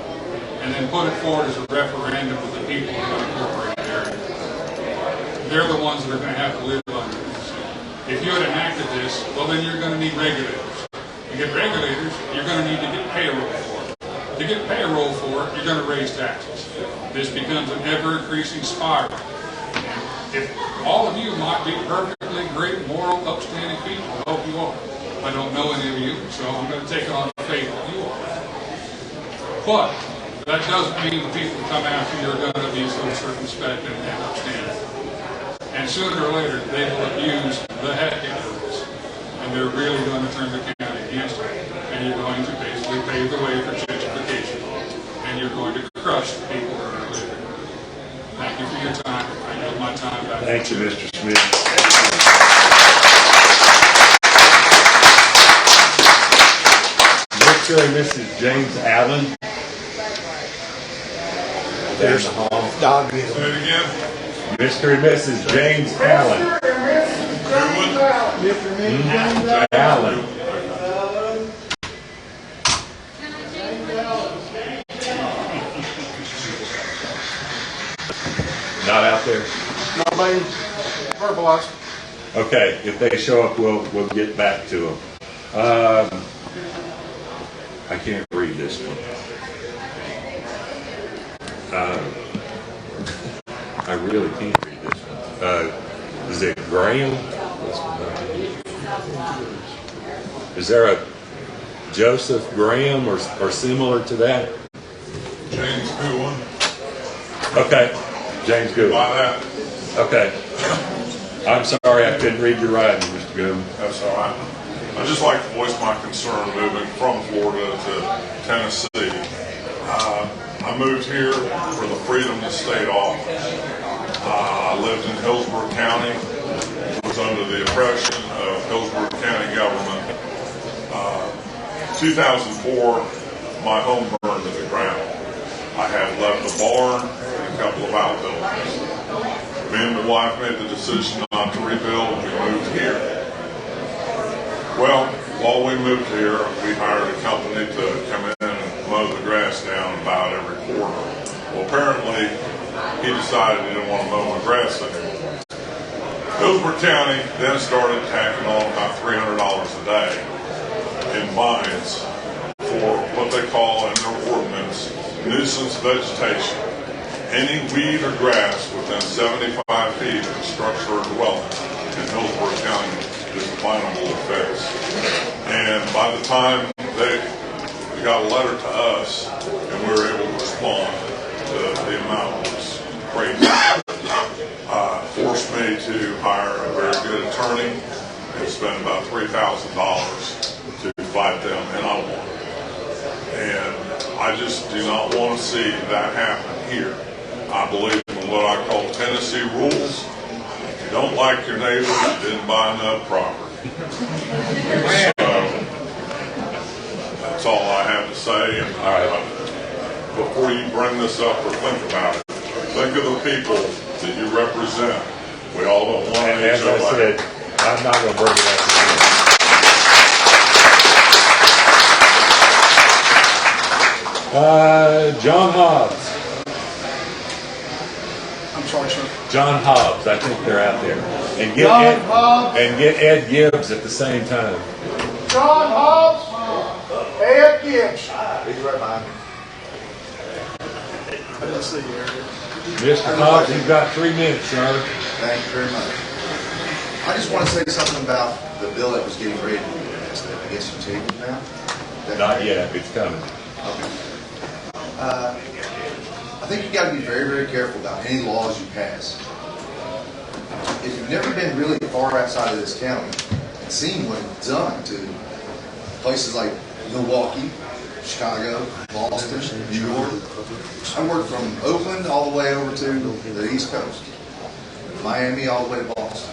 Speaker 4: and then put it forward as a referendum with the people in the incorporated area. They're the ones that are going to have to live under this. If you had enacted this, well then you're going to need regulators. To get regulators, you're going to need to get payroll for it. To get payroll for it, you're going to raise taxes. This becomes an ever-increasing spiral. If all of you might be perfectly great, moral, upstanding people, I hope you are. I don't know any of you, so I'm going to take on faith that you are. But that doesn't mean the people who come after you are going to be so circumspect and upstanding. And sooner or later, they will abuse the heck out of this. And they're really going to turn the county against it. And you're going to basically pave the way for gentrification. And you're going to crush the people that are living. Thank you for your time. I yield my time back.
Speaker 8: Thank you, Mr. Smith. Mr. and Mrs. James Allen. There's the hall.
Speaker 1: Dog.
Speaker 4: Say it again.
Speaker 8: Mr. and Mrs. James Allen.
Speaker 1: Mr. and Mrs.
Speaker 8: Allen. Not out there?
Speaker 1: Nobody verbalized.
Speaker 8: Okay, if they show up, we'll get back to them. I can't read this one. I really can't read this one. Is it Graham? Is there a Joseph Graham or similar to that?
Speaker 4: James Goodwin.
Speaker 8: Okay, James Goodwin.
Speaker 4: By that.
Speaker 8: Okay. I'm sorry I couldn't read your writing, Mr. Goodwin.
Speaker 16: That's all right. I'd just like to voice my concern moving from Florida to Tennessee. I moved here for the freedom to stay off. I lived in Hillsborough County, was under the oppression of Hillsborough County government. 2004, my home burned to the ground. I had left a barn and a couple of outbuildings. Me and my wife made the decision not to rebuild, and we moved here. Well, while we moved here, we hired a company to come in and mow the grass down about every quarter. Well, apparently, he decided he didn't want to mow my grass anymore. Hillsborough County then started tacking on about $300 a day in fines for what they call in their ordinance nuisance vegetation. Any weed or grass within 75 feet of a structure or dwelling in Hillsborough County is a finable offense. And by the time they got a letter to us and we were able to respond, the amount was crazy. Forced me to hire a very good attorney and spend about $3,000 to fight them, and I won. And I just do not want to see that happen here. I believe in what I call Tennessee rules. If you don't like your neighbors, you didn't buy enough property. So that's all I have to say. And before you bring this up or think about it, think of the people that you represent. We all don't want to.
Speaker 8: As I said, I'm not going to bring it up again. John Hobbs.
Speaker 17: I'm sorry, sir.
Speaker 8: John Hobbs. I think they're out there. And get Ed Gibbs at the same time.
Speaker 17: John Hobbs, Ed Gibbs.
Speaker 1: He's right behind me.
Speaker 17: I didn't see you, Eric.
Speaker 8: Mr. Hawkins, you've got 3 minutes, sir.
Speaker 18: Thank you very much. I just want to say something about the bill that was getting ready to be passed. I guess you tabled it now?
Speaker 8: Not yet, it's coming.
Speaker 18: Okay. I think you got to be very, very careful about any laws you pass. If you've never been really far outside of this county and seen what it's done to places like Milwaukee, Chicago, Boston, New York. I worked from Oakland all the way over to the East Coast, Miami all the way to Boston.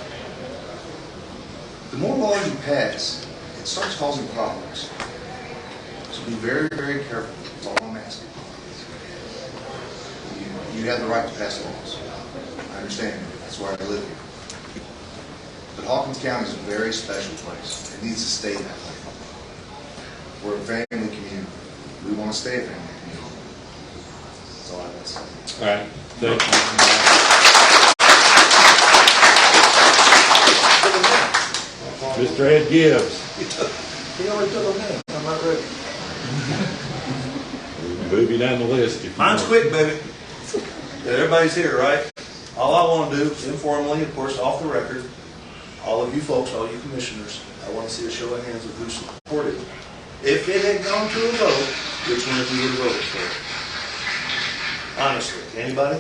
Speaker 18: The more laws you pass, it starts causing problems. So be very, very careful. That's all I'm asking. You have the right to pass laws. I understand. That's where I live here. But Hawkins County is a very special place. It needs to stay that way. We're a family community. We want to stay a family community. That's all I have to say.
Speaker 8: All right. Thank you. Mr. Ed Gibbs.
Speaker 19: He already took a minute. I'm not ready.
Speaker 8: Move you down the list.
Speaker 19: Mine's quick, baby. Yeah, everybody's here, right? All I want to do, informally, of course, off the record, all of you folks, all you commissioners, I want to see a show of hands of who supported it. If it had gone to a vote, which one of you would have voted for it? Honestly, anybody?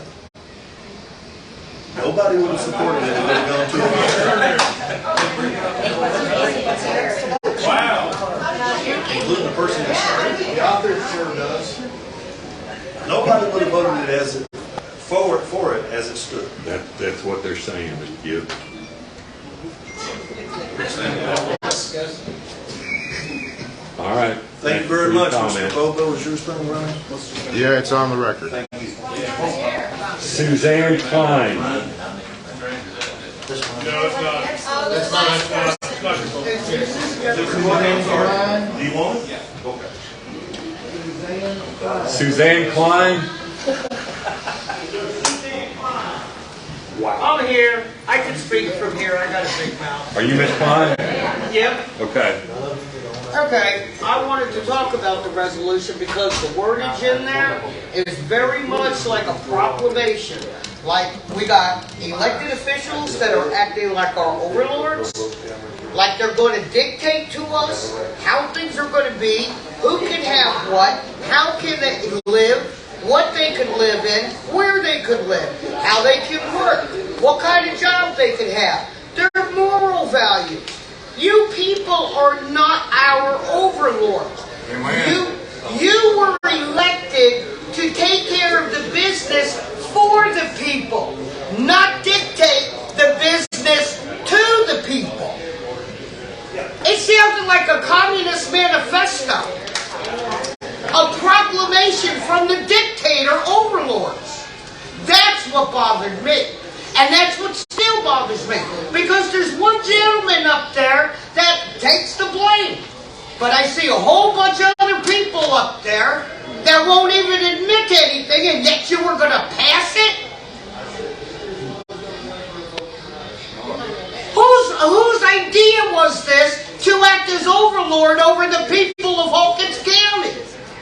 Speaker 19: Nobody would have supported it if it had gone to a vote. Wow. Including the person that started it. The author sure does. Nobody would have voted it as it for it as it stood.
Speaker 8: That's what they're saying, Mr. Gibbs. All right.
Speaker 19: Thank you very much, Mr. Bobo. Is your thing running?
Speaker 1: Yeah, it's on the record.
Speaker 19: Thank you.
Speaker 8: Suzanne Klein.
Speaker 19: No, it's not. That's not. Do you want it? Yeah. Okay.
Speaker 8: Suzanne Klein.
Speaker 20: Wow. I'm here. I can speak from here. I got a big mouth.
Speaker 8: Are you Miss Klein?
Speaker 20: Yep.
Speaker 8: Okay.
Speaker 20: Okay. I wanted to talk about the resolution because the wordage in there is very much like a proclamation. Like we got elected officials that are acting like our overlords, like they're going to dictate to us how things are going to be, who can have what, how can they live, what they could live in, where they could live, how they can work, what kind of job they could have, their moral values. You people are not our overlords. You were elected to take care of the business for the people, not dictate the business to the people. It sounded like a communist manifesto. A proclamation from the dictator overlords. That's what bothered me. And that's what still bothers me. Because there's one gentleman up there that takes the blame. But I see a whole bunch of other people up there that won't even admit to anything, and yet you were going to pass it? Whose idea was this to act as overlord over the people of Hawkins County?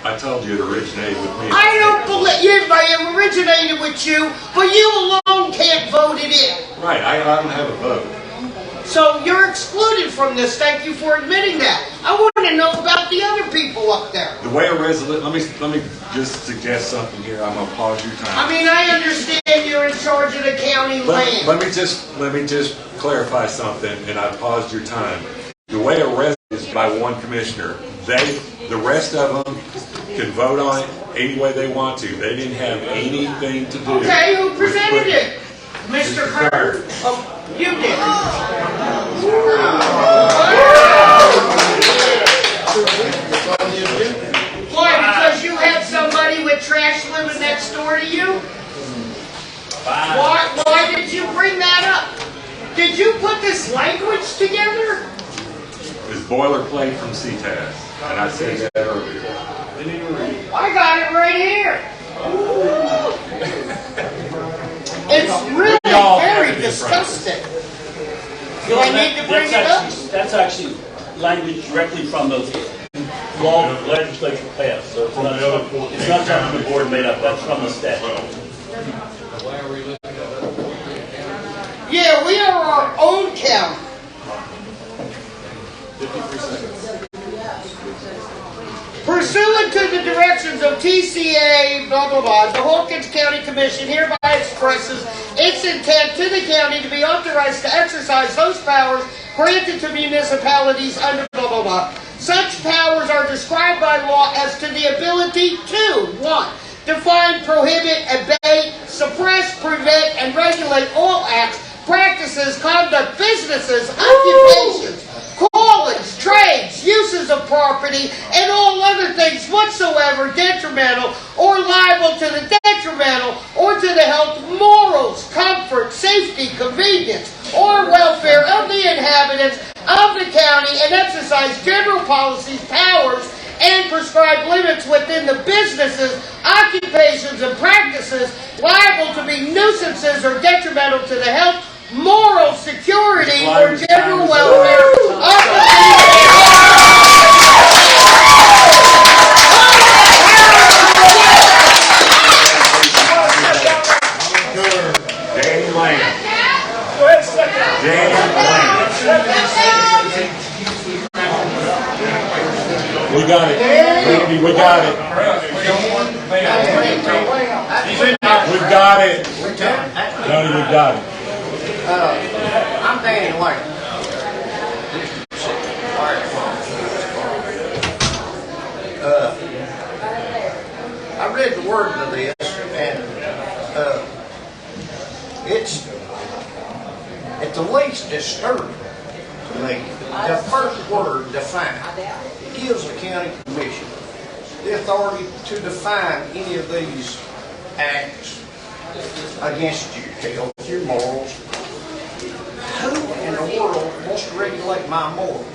Speaker 8: I told you it originated with me.
Speaker 20: I don't believe it may have originated with you, but you alone can't vote it in.
Speaker 8: Right, I don't have a vote.
Speaker 20: So you're excluded from this. Thank you for admitting that. I want to know about the other people up there.
Speaker 8: The way a resolution, let me just suggest something here. I'm gonna pause your time.
Speaker 20: I mean, I understand you're in charge of the county land.
Speaker 8: Let me just clarify something, and I paused your time. The way a resolution is by one commissioner. The rest of them can vote on it any way they want to. They didn't have anything to do.
Speaker 20: Okay, who presented it? Mr. Kerr? Oh, you did. Why? Because you had somebody with trash living next door to you? Why did you bring that up? Did you put this language together?
Speaker 8: It's boilerplate from CTAS, and I said that earlier.
Speaker 20: I got it right here. It's really very disgusting. Do I need to bring it up?
Speaker 9: That's actually language directly from the law the legislature passed. So it's not something the board made up. That's from the statute.
Speaker 20: Yeah, we are our own county.
Speaker 3: 53 seconds.
Speaker 20: Pursuant to the directions of TCA, blah, blah, blah, the Hawkins County Commission hereby expresses its intent to the county to be authorized to exercise those powers granted to municipalities under blah, blah, blah. Such powers are described by law as to the ability to, 1, define, prohibit, abate, suppress, prevent, and regulate all acts, practices, conduct, businesses, occupations, callings, trades, uses of property, and all other things whatsoever detrimental or liable to the detrimental or to the health, morals, comfort, safety, convenience, or welfare of the inhabitants of the county, and exercise general policies, powers, and prescribe limits within the businesses, occupations, and practices liable to be nuisances or detrimental to the health, moral, security, or general welfare of the
Speaker 8: Danny Lamb. Danny Lamb. We got it. Randy, we got it. We've got it. Johnny, we've got it.
Speaker 20: I'm Danny Lamb. I read the word of this, and it's at the least disturbing to me. The first word, define, gives the county commission the authority to define any of these acts against your health, your morals. Who in the world wants to regulate my morals?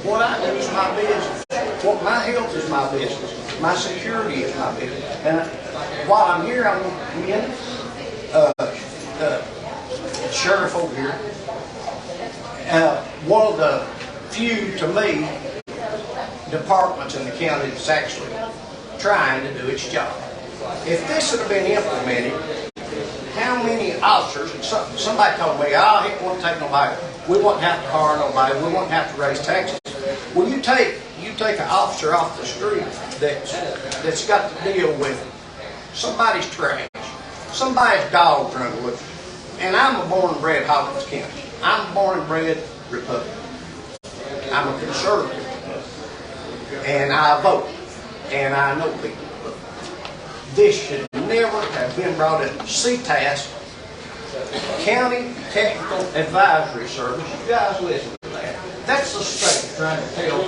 Speaker 20: What I do is my business. What my health is my business. My security is my business. And while I'm here, I'm in sheriff over here. One of the few, to me, departments in the county that's actually trying to do its job. If this had been implemented, how many officers, and somebody told me, oh, it won't take nobody, we won't have to hire nobody, we won't have to raise taxes. Well, you take an officer off the street that's got to deal with somebody's trash, somebody's dog running with it. And I'm a born and bred Hawkins County. I'm a born and bred Republican. I'm a conservative. And I vote. And I know people. This should never have been brought in. CTAS, County Technical Advisory Service. You guys listen to that. That's the state trying to tell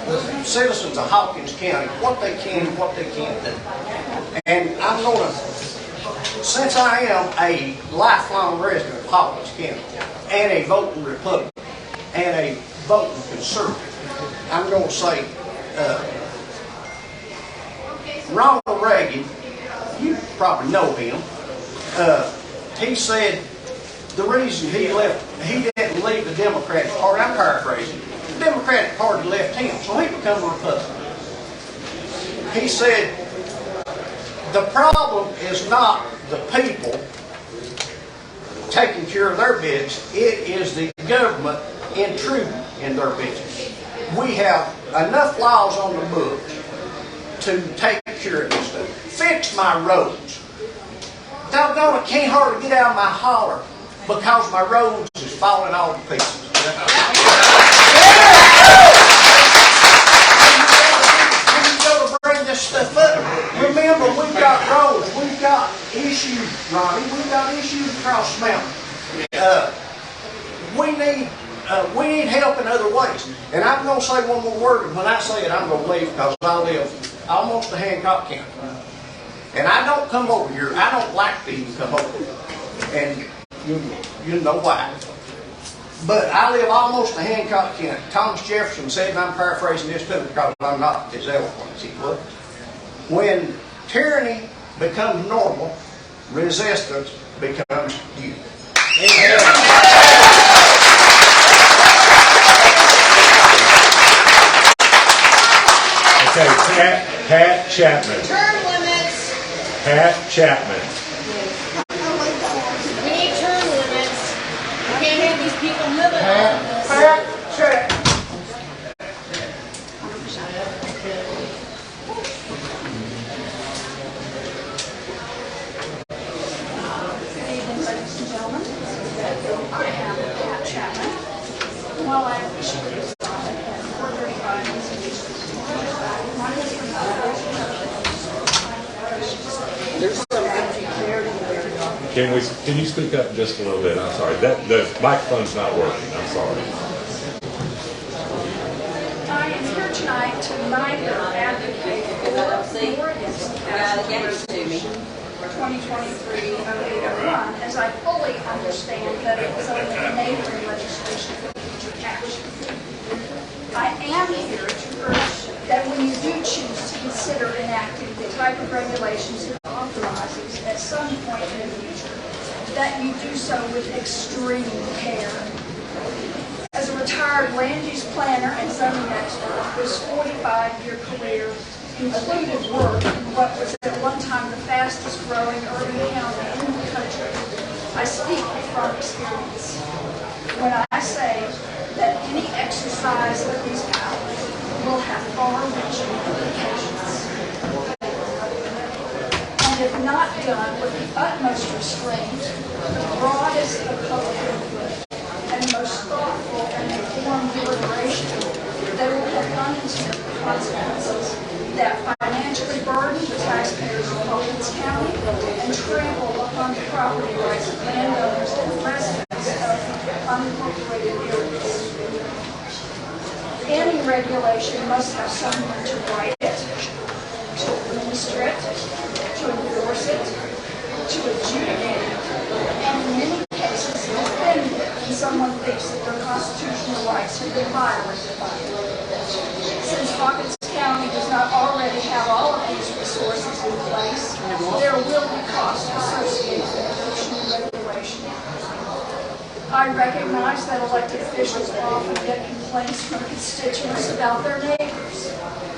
Speaker 20: the citizens of Hawkins County what they can and what they can't do. And I'm going to, since I am a lifelong resident of Hawkins County and a voting Republican and a voting conservative, I'm going to say Ronald Reagan, you probably know him, he said the reason he didn't leave the Democratic Party, I'm paraphrasing, the Democratic Party left him, so he became a Republican. He said, the problem is not the people taking care of their business, it is the government intruding in their business. We have enough laws on the books to take care of this stuff. Fix my roads. Doggone, I can't hardly get out of my holler because my roads is falling all to pieces. When you go to bring this stuff up, remember we've got roads, we've got issues, Ronnie, we've got issues across the mountain. We need help in other ways. And I'm going to say one more word, and when I say it, I'm going to leave because I live almost to Hancock County. And I don't come over here. I don't like to even come over here. And you know why. But I live almost to Hancock County. Thomas Jefferson said, and I'm paraphrasing this too because I'm not as eloquent as he was, when tyranny becomes normal, resistance becomes duty.
Speaker 8: Okay, Pat Chapman.
Speaker 5: Term limits.
Speaker 8: Pat Chapman.
Speaker 5: We need term limits.
Speaker 17: Pat, check.
Speaker 21: While I officially started at 4:35 my husband
Speaker 8: Can you speak up just a little bit? I'm sorry. The microphone's not working. I'm sorry.
Speaker 21: I am here tonight to neither advocate for or against the resolution 2023-0801, as I fully understand that it was only enabling legislation for future action. I am here to urge that when you do choose to consider enacting the type of regulations it authorizes at some point in the future, that you do so with extreme care. As a retired land use planner and zoning expert whose 45-year career included work in what was at one time the fastest growing urban county in the country, I speak from experience when I say that any exercise of these powers will have far-reaching implications. And if not done with the utmost restraint, the broadest of public input, and most thoughtful and informed deliberation, they will have unintended consequences that financially burden the taxpayers of Hawkins County and trample upon the property rights of landowners and residents of unincorporated areas. Any regulation must have someone to write it, to administer it, to enforce it, to adjudicate it, and in many cases defend it when someone thinks that their constitutional rights have been violated by it. Since Hawkins County does not already have all of these resources in place, there will be costs associated with adoption and regulation. I recognize that elected officials often get complaints from constituents about their neighbors.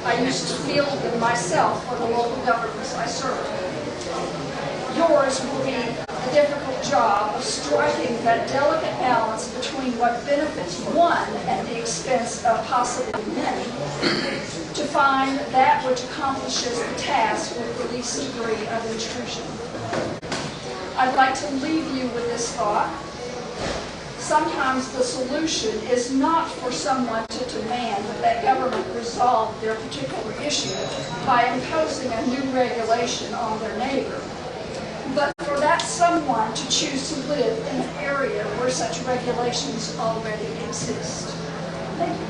Speaker 21: I used to field them myself for the local governments I serve. Yours will be the difficult job of striking that delicate balance between what benefits one at the expense of possibly many, to find that which accomplishes the task with the least degree of intrusion. I'd like to leave you with this thought. Sometimes the solution is not for someone to demand that government resolve their particular issue by imposing a new regulation on their neighbor, but for that someone to choose to live in an area where such regulations already exist. Thank you.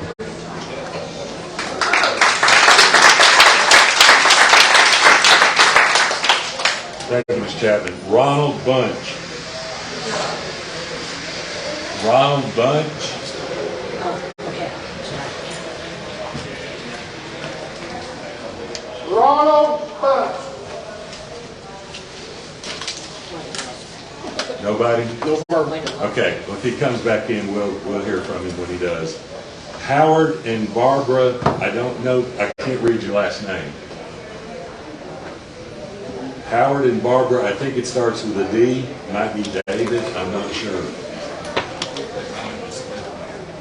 Speaker 8: Thank you, Ms. Chapman. Ronald Bunch. Ronald Bunch.
Speaker 17: Ronald Bunch.
Speaker 8: Nobody? No further. Okay, well, if he comes back in, we'll hear from him when he does. Howard and Barbara, I don't know, I can't read your last name. Howard and Barbara, I think it starts with a D, might be David, I'm not sure.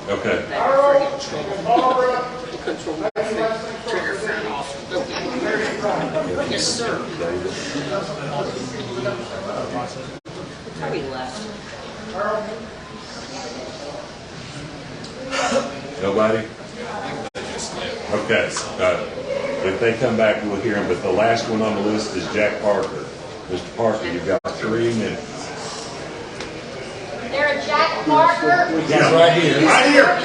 Speaker 8: Okay.
Speaker 17: Harold and Barbara.
Speaker 15: Yes, sir. Probably left.
Speaker 8: Nobody? Okay. If they come back, we'll hear them. But the last one on the list is Jack Parker. Mr. Parker, you've got 3 minutes.
Speaker 21: There, Jack Parker.
Speaker 8: He's right here.
Speaker 21: Right here.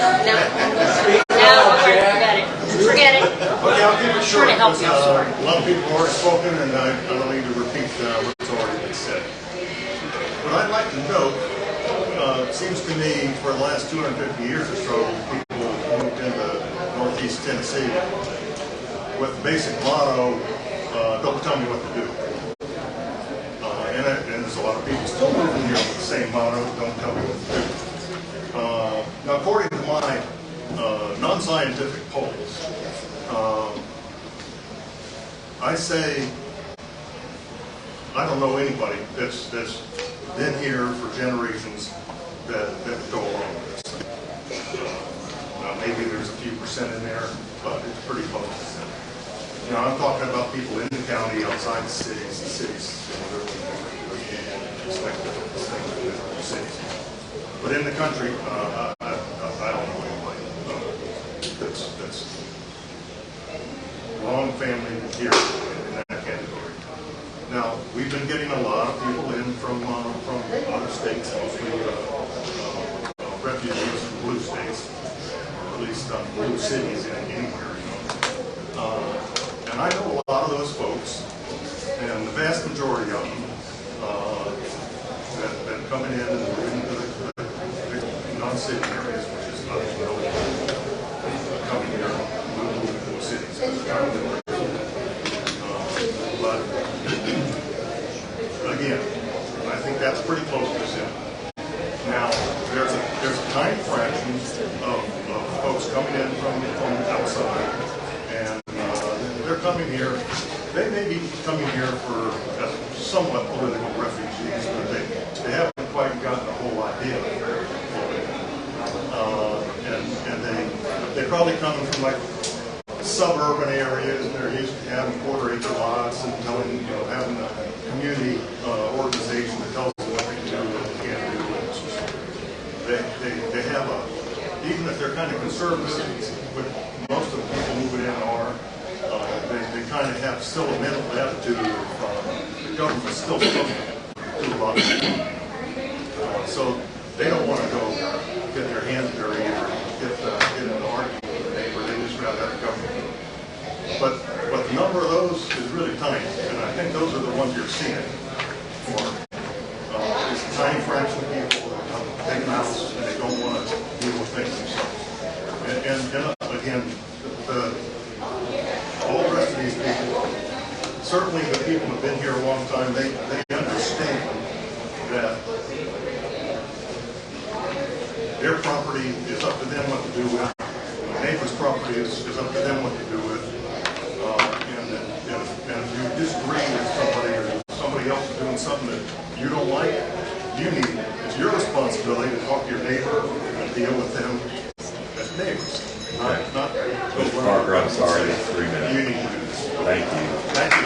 Speaker 22: No, forget it. Forget it.
Speaker 23: Okay, I'll keep it short.
Speaker 22: Trying to help you.
Speaker 23: A lot of people have already spoken, and I don't need to repeat what's already been said. What I'd like to note, it seems to me for the last 250 years or so, people moved into Northeast Tennessee with the basic motto, don't tell me what to do. And there's a lot of people still moving here with the same motto, don't tell me what to do. Now, according to my non-scientific polls, I say I don't know anybody that's been here for generations that would go along with this. maybe there's a few percent in there, but it's pretty close. Now, I'm talking about people in the county, outside the cities. The cities, they're expected to stay in the cities. But in the country, I don't know anybody that's long family here in that category. Now, we've been getting a lot of people in from other states, mostly refugees from blue states, or at least blue cities anywhere, and I know a lot of those folks, and the vast majority of them that are coming in and moving to the non-city areas, which is not coming here, moving to the cities. But again, I think that's pretty close to zero. Now, there's a tiny fraction of folks coming in from outside, and they're coming here. They may be coming here for somewhat political refugees, but they haven't quite gotten the whole idea of it. And they're probably coming from like suburban areas, and they're used to having quarter-acre lots and knowing, having a community organization that tells them what they can do and what they can't do. They have even if they're kind of conservative, with most of the people moving in are, they kind of have still a mental attitude of the government's still supposed to do a lot of things. So they don't want to go get their hands dirty or get in an argument with a neighbor. They just rather have the government. But the number of those is really tiny, and I think those are the ones you're seeing more. It's a tiny fraction of people that have a big house and they don't want to deal with things themselves. And again, all the rest of these people, certainly the people who have been here a long time, they understand that their property is up to them what to do with. The neighbor's property is up to them what to do with. And if you disagree with somebody or somebody else is doing something that you don't like, it's your responsibility to talk to your neighbor and deal with them as neighbors. Not
Speaker 8: Mr. Parker, I'm sorry, that's 3 minutes.
Speaker 23: You need to do this.
Speaker 8: Thank you.
Speaker 23: Thank you.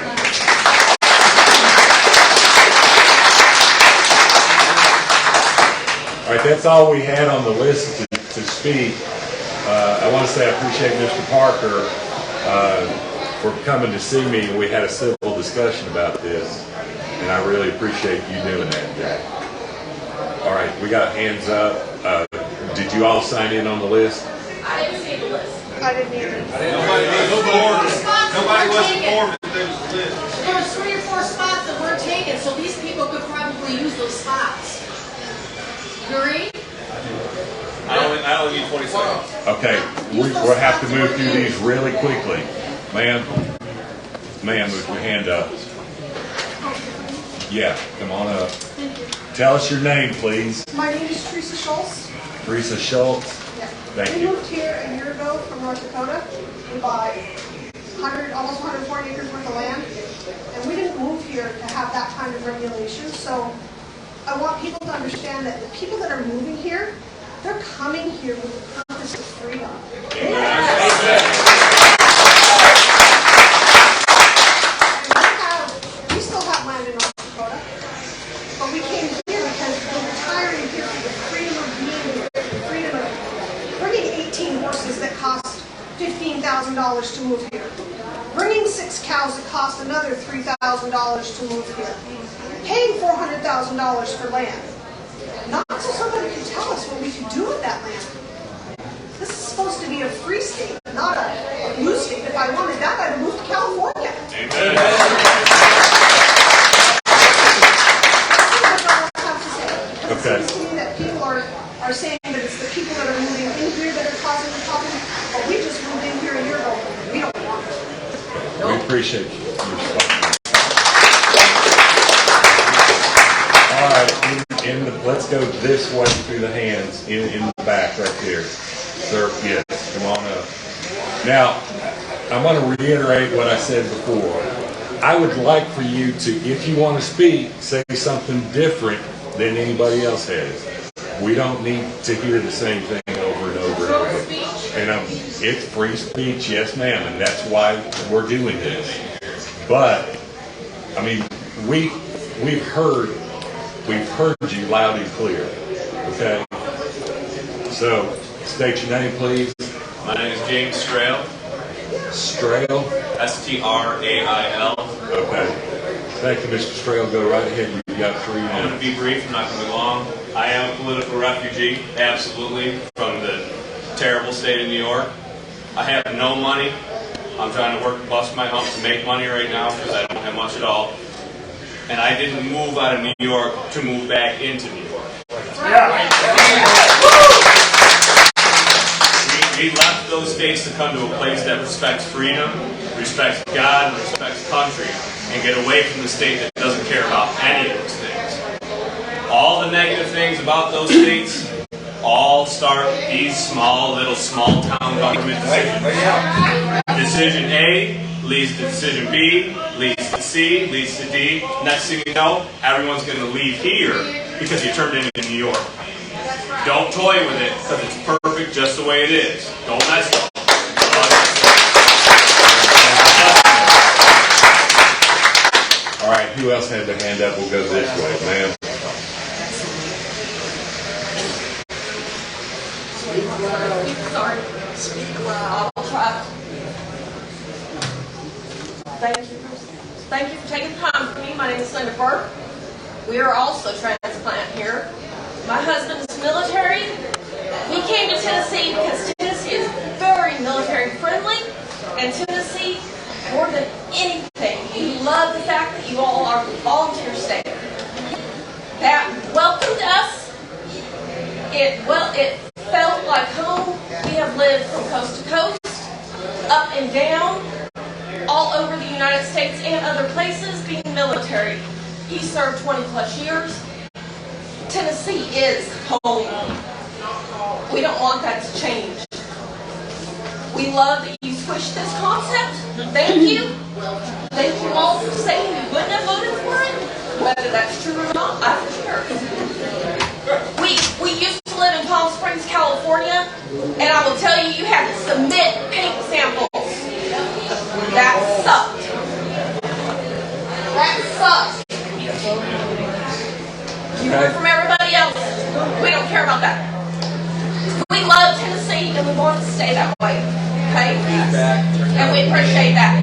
Speaker 8: All right, that's all we had on the list to speak. I want to say I appreciate Mr. Parker for coming to see me. We had a civil discussion about this, and I really appreciate you doing that, Jack. All right, we got hands up. Did you all sign in on the list?
Speaker 22: I didn't see the list.
Speaker 10: I didn't either.
Speaker 22: Nobody was informed that there was a list. There was 3 or 4 spots that weren't taken, so these people could probably use those spots. Agree?
Speaker 6: I only need 20 seconds.
Speaker 8: Okay, we'll have to move through these really quickly. Ma'am, with your hand up. Yeah, come on up. Tell us your name, please.
Speaker 2: My name is Teresa Schultz.
Speaker 8: Teresa Schultz.
Speaker 2: Yeah.
Speaker 8: Thank
Speaker 2: we
Speaker 8: you.
Speaker 2: moved here a year ago from North Dakota. We bought almost 140 acres worth of land, and we didn't move here to have that kind of regulation. So I want people to understand that the people that are moving here, they're coming here with the purpose of freedom. We still have land in North Dakota, but we came here because we're retiring here for the freedom of being here, the freedom of bringing 18 horses that cost $15,000 to move here, bringing 6 cows that cost another $3,000 to move here, paying $400,000 for land. Not so somebody can tell us what we can do with that land. This is supposed to be a free state, not a blue state. If I wanted that, I'd have moved to California.
Speaker 8: Okay.
Speaker 2: It seems to me that people are saying that it's the people that are moving in here that are causing the problem, but we just moved in here a year ago. We don't want it.
Speaker 8: We appreciate you. All right, let's go this way through the hands, in the back right there. Sir, yes, come on up. Now, I'm going to reiterate what I said before. I would like for you to, if you want to speak, say something different than anybody else has. We don't need to hear the same thing over and over and over. And it's free speech, yes ma'am, and that's why we're doing this. But, I mean, we've heard you loud and clear, okay? So, state your name, please.
Speaker 7: My name is James Strail.
Speaker 8: Strail?
Speaker 7: S-T-R-A-I-L.
Speaker 8: Okay. Thank you, Mr. Strail. Go right ahead. You've got 3 minutes.
Speaker 7: I'm going to be brief. I'm not going to be long. I am a political refugee, absolutely, from the terrible state of New York. I have no money. I'm trying to work, bust my hump to make money right now because I don't have much at all. And I didn't move out of New York to move back into New York. We left those states to come to a place that respects freedom, respects God, and respects country, and get away from the state that doesn't care about any of those things. All the negative things about those states all start these small town government decisions. Decision A leads to decision B, leads to C, leads to D. Next thing you know, everyone's going to leave here because you turned into New York. Don't toy with it because it's perfect just the way it is. Don't mess with it.
Speaker 8: All right, who else had their hand up? We'll go this way, ma'am.
Speaker 12: Sorry. Speak loud. I'll try. Thank you for taking time for me. My name is Linda Burke. We are also transplant here. My husband is military. He came to Tennessee because Tennessee is very military friendly, and Tennessee, more than anything, we love the fact that you all are a volunteer state. That welcomed us. It felt like home. We have lived from coast to coast, up and down, all over the United States and other places being military. He served 20 plus years. Tennessee is home. We don't want that to change. We love that you switched this concept. Thank you. Thank you all for saying you wouldn't have voted for it. Whether that's true or not, I don't care. We used to live in Palm Springs, California, and I will tell you, you had to submit paint samples. That sucked. That sucked. You heard from everybody else. We don't care about that. We love Tennessee and we want it to stay that way. Okay? And we appreciate that.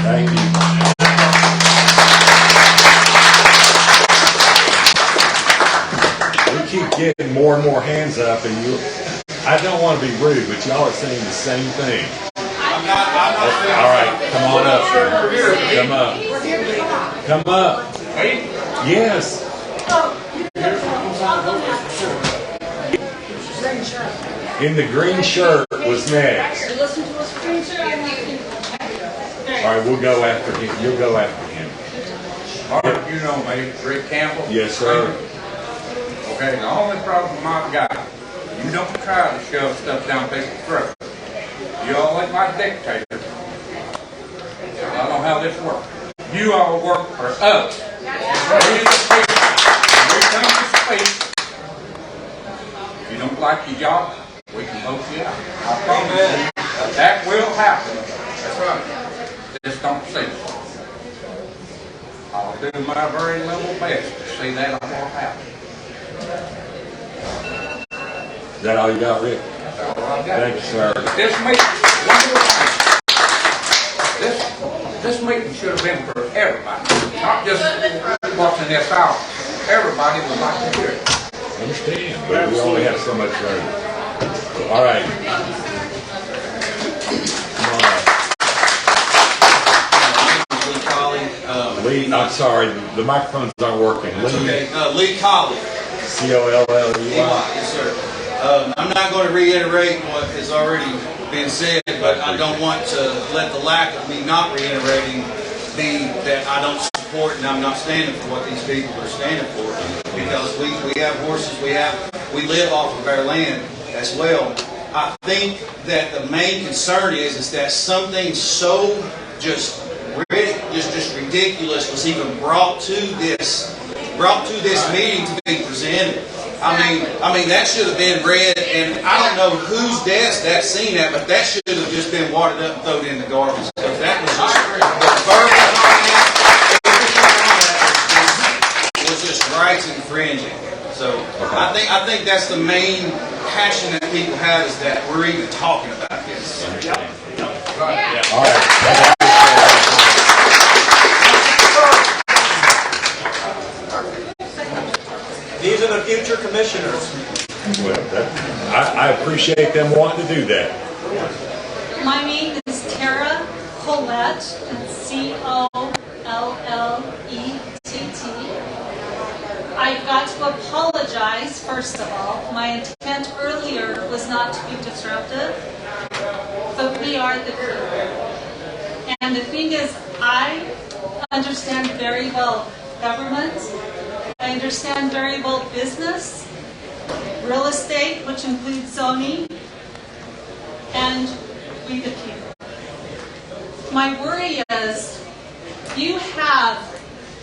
Speaker 8: Thank you. We keep getting more and more hands up, and I don't want to be rude, but y'all are saying the same thing. All right, come on up. Come up. Come up. Yes. In the green shirt was next. All right, we'll go after him. You'll go after him.
Speaker 3: Mark, you know me, Rick Campbell.
Speaker 8: Yes, sir.
Speaker 3: Okay, the only problem I've got, you don't try to shove stuff down people's throats. You all look like dictators. I don't know how this works. You all work for us. We the people. When we come to speak, if you don't like your job, we can vote you out. I promise you, that will happen. That's right. Just don't see it. I'll do my very level best to see that won't happen.
Speaker 8: Is that all you got, Rick?
Speaker 3: That's all I've got.
Speaker 8: Thank you, sir.
Speaker 3: This meeting, one more thing. This meeting should have been for everybody, not just what's in this house. Everybody would like to hear it.
Speaker 8: I understand, but we only have so much room. All right. Come on up. Lee, I'm sorry, the microphones aren't working.
Speaker 13: Okay, Lee Colley.
Speaker 8: C-O-L-L-E-Y.
Speaker 13: Yes, sir. I'm not going to reiterate what has already been said, but I don't want to let the lack of me not reiterating be that I don't support and I'm not standing for what these people are standing for. Because we have horses, we live off of our land as well. I think that the main concern is that something so just ridiculous was even brought to this meeting to be presented. I mean, that should have been read, and I don't know whose desk that seen at, but that should have just been watered up and thrown in the garbage. Because that was just, the verbiage on that was just rights infringing. So I think that's the main passion that people have, is that we're even talking about this.
Speaker 8: Right. All right.
Speaker 4: These are the future commissioners.
Speaker 8: Well, I appreciate them wanting to do that.
Speaker 11: My name is Tara Collette, C-O-L-L-E-T-T. I've got to apologize, first of all. My intent earlier was not to be disruptive, but we are the people. And the thing is, I understand very well government. I understand very well business, real estate, which includes zoning, and we the people. My worry is you have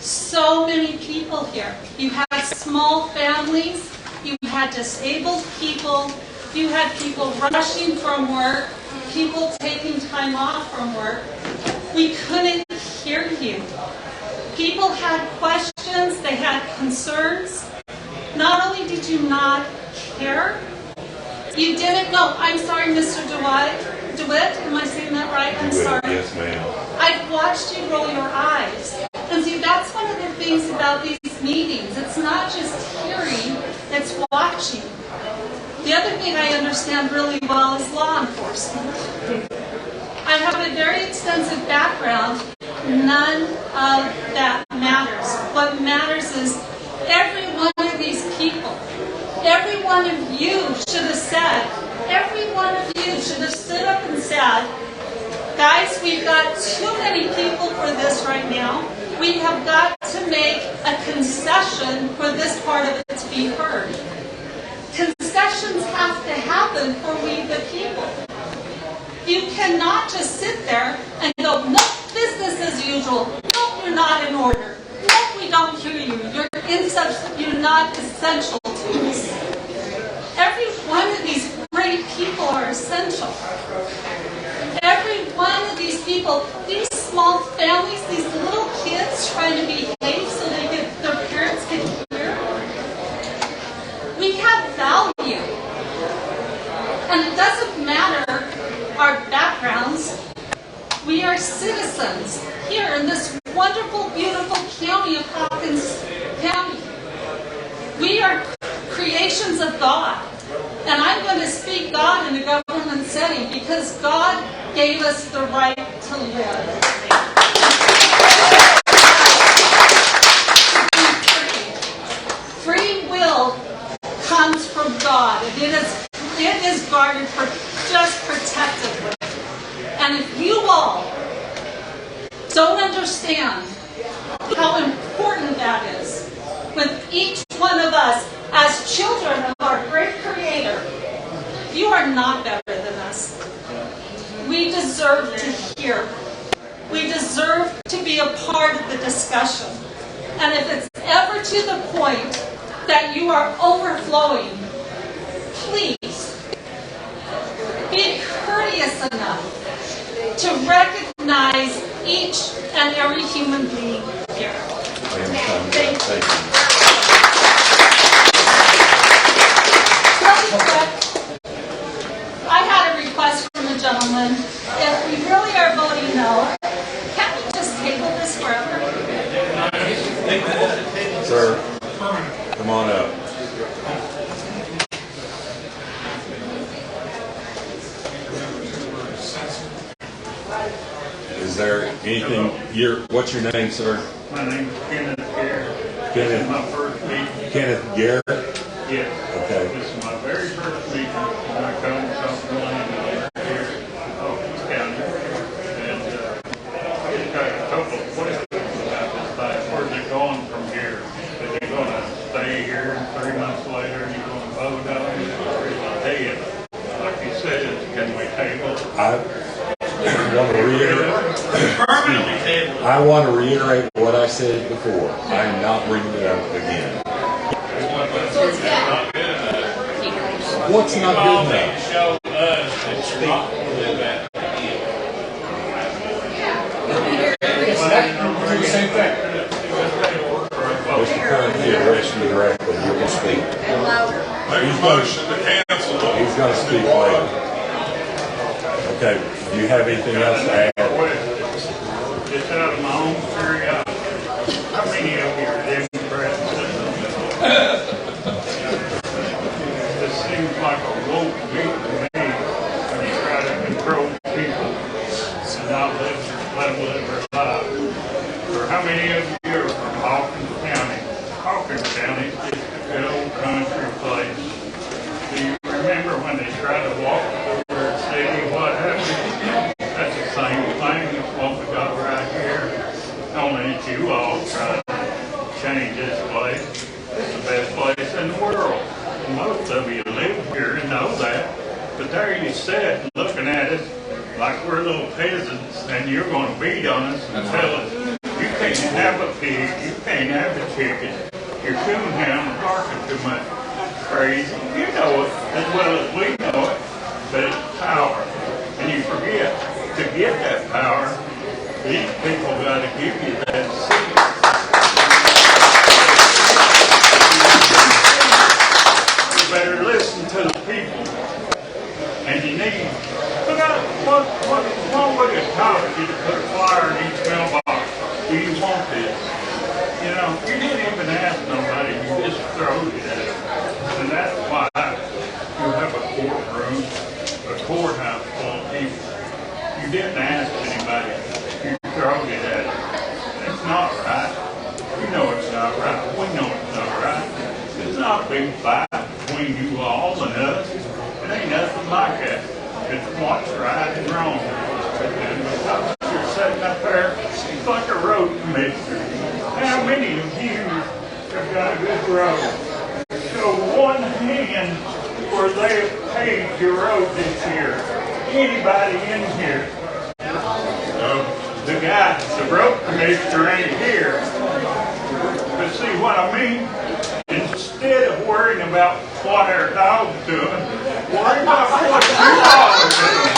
Speaker 11: so many people here. You have small families, you had disabled people, you had people rushing from work, people taking time off from work. We couldn't hear you. People had questions, they had concerns. Not only did you not care, you didn't know. I'm sorry, Mr. DeWitt, am I saying that right? I'm sorry.
Speaker 8: Yes, ma'am.
Speaker 11: I've watched you roll your eyes. And see, that's one of the things about these meetings. It's not just hearing, it's watching. The other thing I understand really well is law enforcement. I have a very extensive background. None of that matters. What matters is every one of these people, every one of you should have said, every one of you should have stood up and said, guys, we've got too many people for this right now. We have got to make a concession for this part of it to be heard. Concessions have to happen for we the people. You cannot just sit there and go, no, business as usual. No, you're not in order. No, we don't hear you. You're not essential to us. Every one of these great people are essential. Every one of these people, these small families, these little kids trying to behave so their parents can hear. We have value. And it doesn't matter our backgrounds. We are citizens here in this wonderful, beautiful county of Hawkins County. We are creations of God. And I'm going to speak God in a government setting because God gave us the right to live. Free will comes from God, and it is guarded just protectively. And if you all don't understand how important that is, with each one of us as children of our great Creator, you are not better than us. We deserve to hear. We deserve to be a part of the discussion. And if it's ever to the point that you are overflowing, please be courteous enough to recognize each and every human being here. Thank you. Really quick, I had a request from a gentleman. If we really are voting no, can't we just table this forever?
Speaker 8: Sir, come on up. Is there anything, what's your name, sir?
Speaker 14: My name's Kenneth Garrett.
Speaker 8: Kenneth?
Speaker 14: This is my first meeting.
Speaker 8: Kenneth Garrett?
Speaker 14: Yes.
Speaker 8: Okay.
Speaker 14: This is my very first meeting when I come from the land here in Hawkins County. And I've got a couple of questions about this thing. Where's it going from here? Is it going to stay here and 3 months later you're going to vote on it? Or is it dead? Like you said, can we table it?
Speaker 8: I want to reiterate what I said before. I am not bringing it up again.
Speaker 11: So it's good.
Speaker 8: What's not good enough?
Speaker 14: Show us it's not that.
Speaker 3: Do the same thing.
Speaker 8: Mr. Curry, address you directly. You can speak.
Speaker 14: Make a motion to cancel it.
Speaker 8: He's going to speak later. Okay. Do you have anything else to add?
Speaker 14: Just out of my own curiosity, how many of you are Democrats? This seems like a woke beat to me. When you try to control people and not let them live their lives. Or how many of you are from Hawkins County? Hawkins County is just a good old country place. Do you remember when they tried to walk over the city? What happened? That's the same thing as what we got right here. Only that you all tried to change this place. It's the best place in the world. Most of you live here and know that. But there you sit looking at us like we're little peasants and you're going to beat on us and tell us you can't have a pig, you can't have a chicken. Your coonhound is barking too much. Crazy. You know it as well as we know it. But it's power. And you forget to get that power, these people got to give you that seat. You better listen to the people. And you need, what would it cost you to put a flyer in each mailbox? Do you want this? You know, you didn't even ask nobody, you just throwed it at them. And that's why you have a courtroom, a courthouse full of people. You didn't ask anybody, you throwed it at them. It's not right. You know it's not right. We know it's not right. It's not a big fight between you all and us. It ain't nothing like that. It's what's right and wrong. And because you're sitting up there, it's like a road commissioner. How many of you have got a good road? Show one hand where they have paved your road this year. Anybody in here? The guy, the road commissioner ain't here. But see what I mean? Instead of worrying about what our dog's doing, worry about what you all are doing.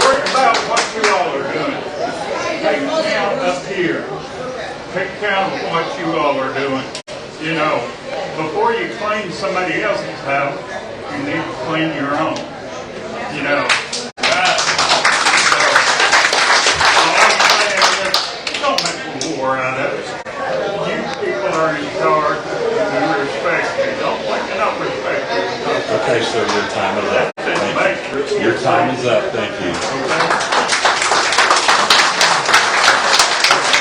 Speaker 14: Worry about what you all are doing. Take count up here. Take count of what you all are doing. You know, before you clean somebody else's house, you need to clean your own. You know, don't make a war out of it. You people are in charge. We respect you. Don't respect you.
Speaker 8: Okay, sir, your time is up. Thank you. Your time is up. Thank you.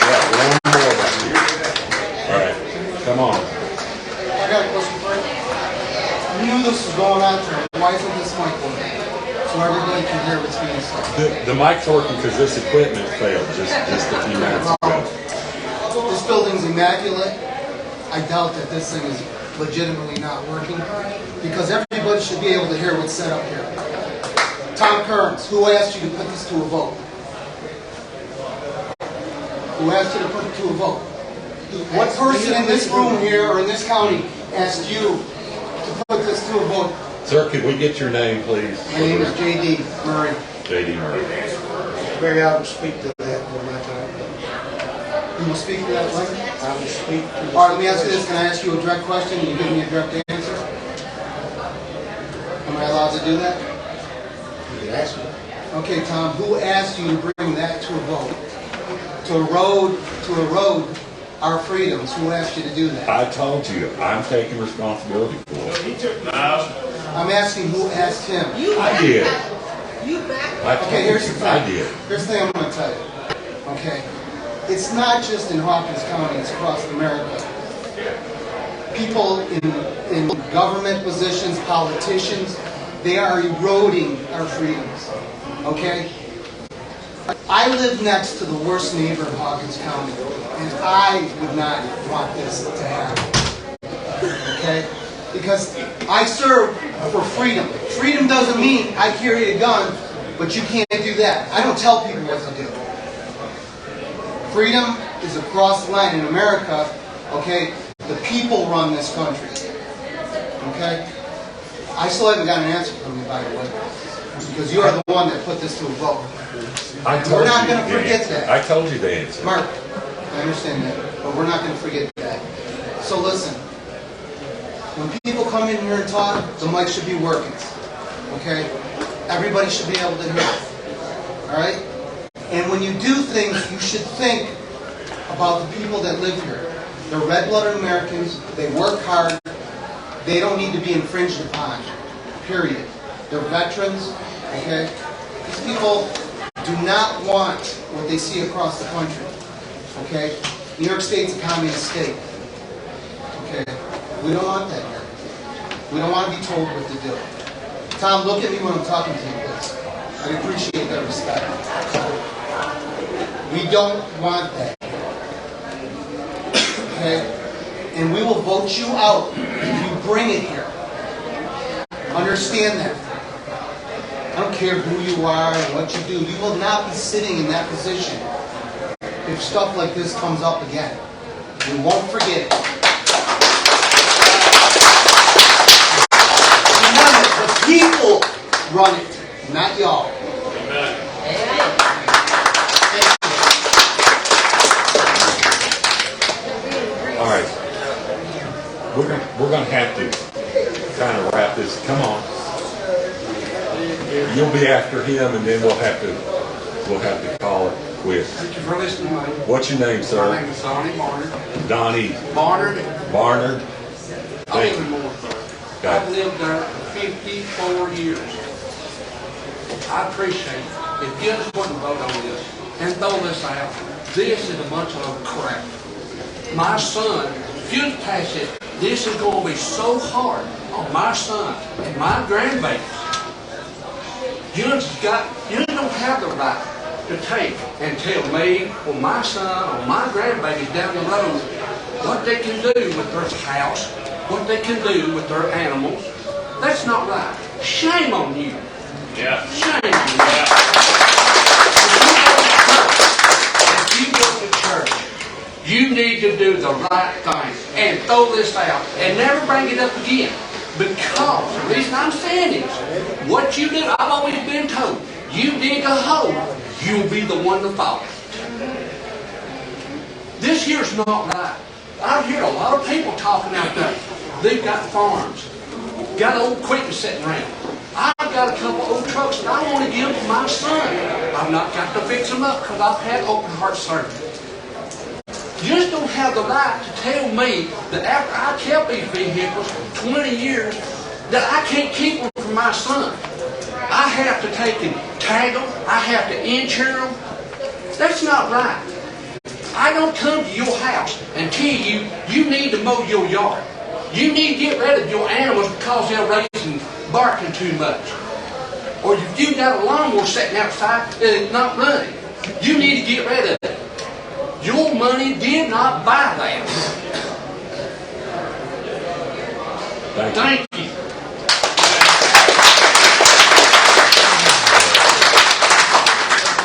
Speaker 8: Yeah, one more back here. All right, come on.
Speaker 1: I got a question for you. I knew this was going on today. Why isn't this mic working? So everybody can hear what's being said.
Speaker 8: The mic's working because this equipment failed just a few minutes ago.
Speaker 1: This building's immaculate. I doubt that this thing is legitimately not working because everybody should be able to hear what's said up here. Tom Kearns, who asked you to put this to a vote? Who asked you to put it to a vote? What person in this room here or in this county asked you to put this to a vote?
Speaker 8: Sir, could we get your name, please?
Speaker 1: My name is J.D. Murray.
Speaker 8: J.D. Murray.
Speaker 1: Barry, I will speak to that one more time. You will speak to that one? I will speak to that. All right, let me ask you this. Can I ask you a direct question and you give me a direct answer? Am I allowed to do that? You can ask me. Okay, Tom, who asked you to bring that to a vote? To erode our freedoms? Who asked you to do that?
Speaker 8: I told you, I'm taking responsibility for it.
Speaker 1: I'm asking who asked him.
Speaker 8: I did.
Speaker 1: Okay, here's the thing.
Speaker 8: I did.
Speaker 1: Here's the thing I'm going to tell you. Okay, it's not just in Hawkins County; it's across America. People in government positions, politicians, they are eroding our freedoms. Okay. I live next to the worst neighbor in Hawkins County, and I would not want this to happen. Okay? Because I serve for freedom. Freedom doesn't mean I carry a gun, but you can't do that. I don't tell people what to do. Freedom is across the line in America. Okay? The people run this country. okay? I still haven't got an answer from you, by the way, because you are the one that put this to a vote. We're not going to forget that.
Speaker 8: I told you the answer.
Speaker 1: Mark, I understand that, but we're not going to forget that. So listen, when people come in here and talk, the mic should be working, okay? Everybody should be able to hear, all right? And when you do things, you should think about the people that live here. They're red-blooded Americans. They work hard. They don't need to be infringed upon, period. They're veterans, okay? These people do not want what they see across the country, okay? New York State's a communist state, okay? We don't want that here. We don't want to be told what to do. Tom, look at me when I'm talking to you, please. I appreciate that respect. We don't want that. Okay? And we will vote you out if you bring it here. Understand that. I don't care who you are and what you do. You will not be sitting in that position if stuff like this comes up again. We won't forget it. Remember, the people run it, not y'all.
Speaker 8: All right. We're going to have to kind of wrap this. Come on. You'll be after him, and then we'll have to call it quits.
Speaker 16: Thank you for listening.
Speaker 8: What's your name, sir?
Speaker 16: My name is Donnie Barnard.
Speaker 8: Donnie
Speaker 16: Barnard.
Speaker 8: Barnard.
Speaker 16: I live in Mooresburg. I've lived there for 54 years. I appreciate it. If you just wouldn't vote on this and throw this out, this is a bunch of crap. My son, if you pass it, this is going to be so hard on my son and my grandbabies. You don't have the right to take and tell me or my son or my grandbabies down the road what they can do with their house, what they can do with their animals. That's not right. Shame on you.
Speaker 7: Yeah.
Speaker 16: Shame on you.
Speaker 7: Yeah.
Speaker 16: If you go to church, you need to do the right thing and throw this out and never bring it up again. Because the reason I'm saying is, what you do, I've always been told, you dig a hole, you'll be the one to fall. This here's not right. I hear a lot of people talking out there. They've got farms, got old equipment sitting around. I've got a couple old trucks that I want to give to my son. I've not got to fix them up because I've had open heart surgery. You just don't have the right to tell me that after I kept these vehicles 20 years that I can't keep them for my son. I have to take and tag them. I have to insure them. That's not right. I don't come to your house and tell you you need to mow your yard. You need to get rid of your animals because they're raising barking too much. Or if you got a lawnmower sitting outside and it's not running, you need to get rid of it. Your money did not buy that. Thank you.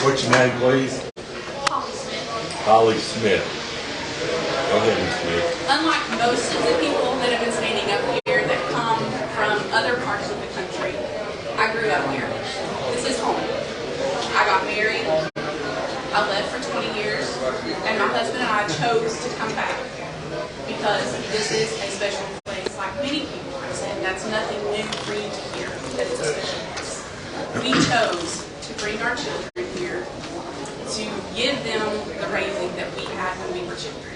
Speaker 8: What's your name, please? Holly Smith. Go ahead, Ms. Smith.
Speaker 10: Unlike most of the people that have been standing up here that come from other parts of the country, I grew up here. This is home. I got married. I lived for 20 years, and my husband and I chose to come back because this is a special place. Like many people have said, that's nothing new for you to hear, that it's a special place. We chose to bring our children here to give them the raising that we had when we were children.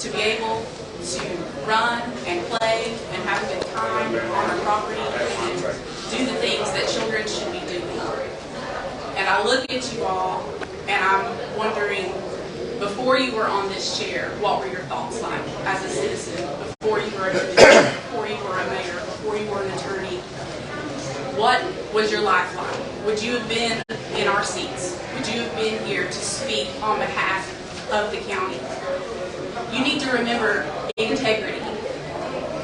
Speaker 10: To be able to run and play and have a good time on our property and do the things that children should be doing. And I look at you all and I'm wondering, before you were on this chair, what were your thoughts like as a citizen? Before you were a commissioner, before you were a mayor, before you were an attorney? What was your life like? Would you have been in our seats? Would you have been here to speak on behalf of the county? You need to remember integrity.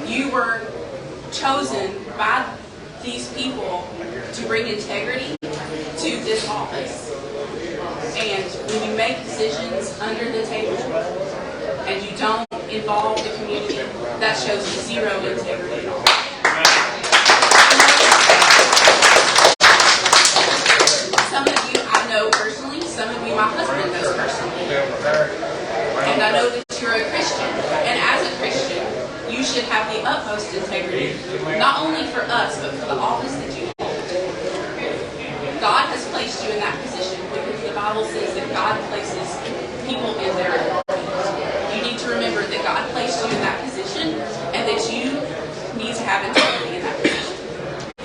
Speaker 10: You were chosen by these people to bring integrity to this office. And when you make decisions under the table and you don't involve the community, that shows zero integrity at all.
Speaker 9: placed you in that position because the Bible says that God places people in their authority. You need to remember that God placed you in that position and that you need to have integrity in that position.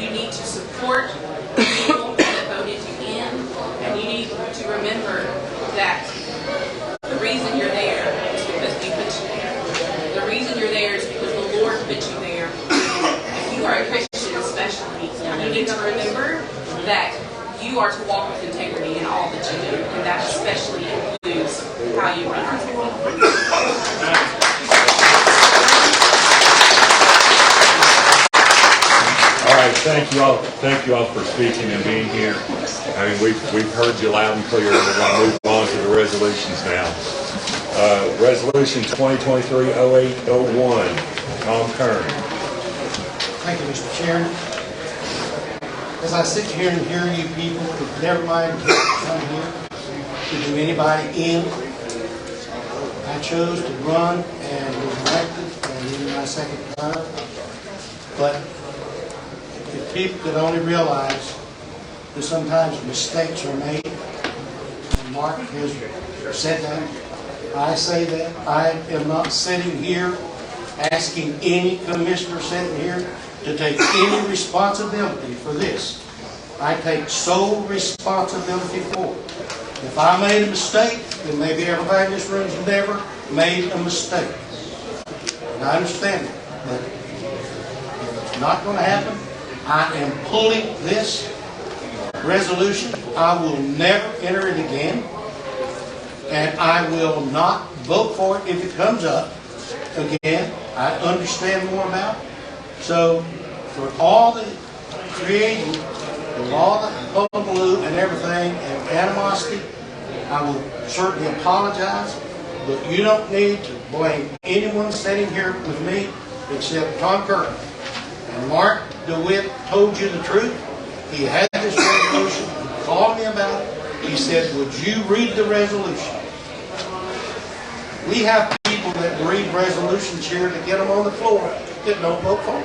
Speaker 9: You need to support the people that voted you in, and you need to remember that the reason you're there is because we put you there. The reason you're there is because the Lord put you there. If you are a Christian especially, you need to remember that you are to walk with integrity in all that you do, and that especially includes how you run our town.
Speaker 8: All right, thank you all for speaking and being here. I mean, we've heard you loud and clear. We're going to move on to the resolutions now. Resolution 2023-0801, Tom Kern.
Speaker 18: Thank you, Mr. Chairman. As I sit here and hear you people, never mind come here to do anybody in. I chose to run and was elected and in my second term. But if people could only realize that sometimes mistakes are made, and Mark has said that, I say that I am not sitting here asking any commissioner sitting here to take any responsibility for this. I take sole responsibility for it. If I made a mistake, then maybe everybody in this room's never made a mistake. And I understand it, but if it's not going to happen, I am pulling this resolution. I will never enter it again, and I will not vote for it if it comes up again. I understand more about it. So, for all the creating, for all the hullabaloo and everything and animosity, I will certainly apologize, but you don't need to blame anyone sitting here with me except Tom Kern. And Mark DeWitt told you the truth. He had this resolution. He called me about it. He said, would you read the resolution? We have people that read resolutions here to get them on the floor that don't vote for them.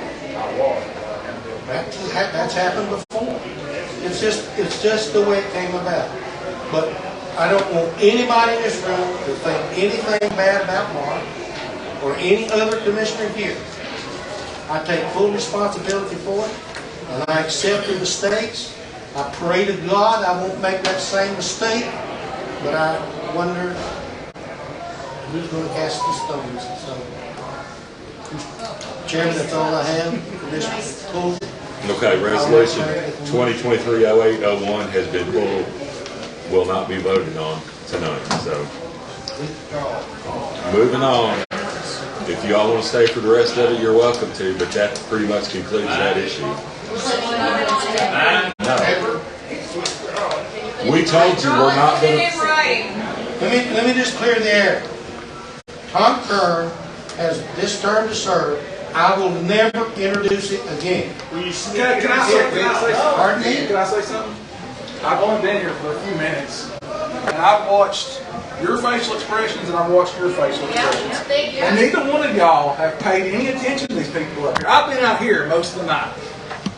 Speaker 18: That's happened before. It's just the way it came about. But I don't want anybody in this room to think anything bad about Mark or any other commissioner here. I take full responsibility for it, and I accept the mistakes. I pray to God I won't make that same mistake, but I wonder who's going to cast the stones. So, Chairman, that's all I have for this full.
Speaker 8: Okay, resolution 2023-0801 has been pulled, will not be voted on tonight. So, moving on. If you all want to stay for the rest of it, you're welcome to, but that pretty much concludes that issue. No. We told you we're not going to...
Speaker 18: Let me just clear the air. Tom Kern has this term to serve. I will never introduce it again.
Speaker 19: Can I say something?
Speaker 18: Pardon me?
Speaker 19: Can I say something? I've only been here for a few minutes, and I've watched your facial expressions and I've watched your facial expressions. And neither one of y'all have paid any attention to these people up here. I've been out here most of the night.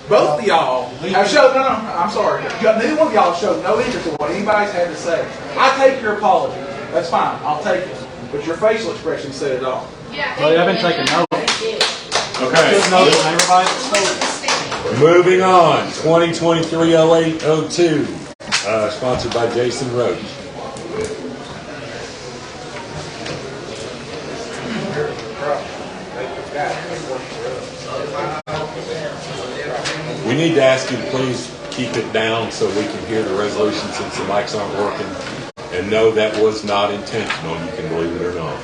Speaker 19: Both of y'all have showed, I'm sorry, neither one of y'all showed no interest in what anybody's had to say. I take your apology. That's fine. I'll take it. But your facial expression said it all.
Speaker 24: Well, I've been taking notes.
Speaker 8: Okay. Moving on, 2023-0802, sponsored by Jason Roach. We need to ask you to please keep it down so we can hear the resolution since the mics aren't working, and know that was not intentional, you can believe it or not.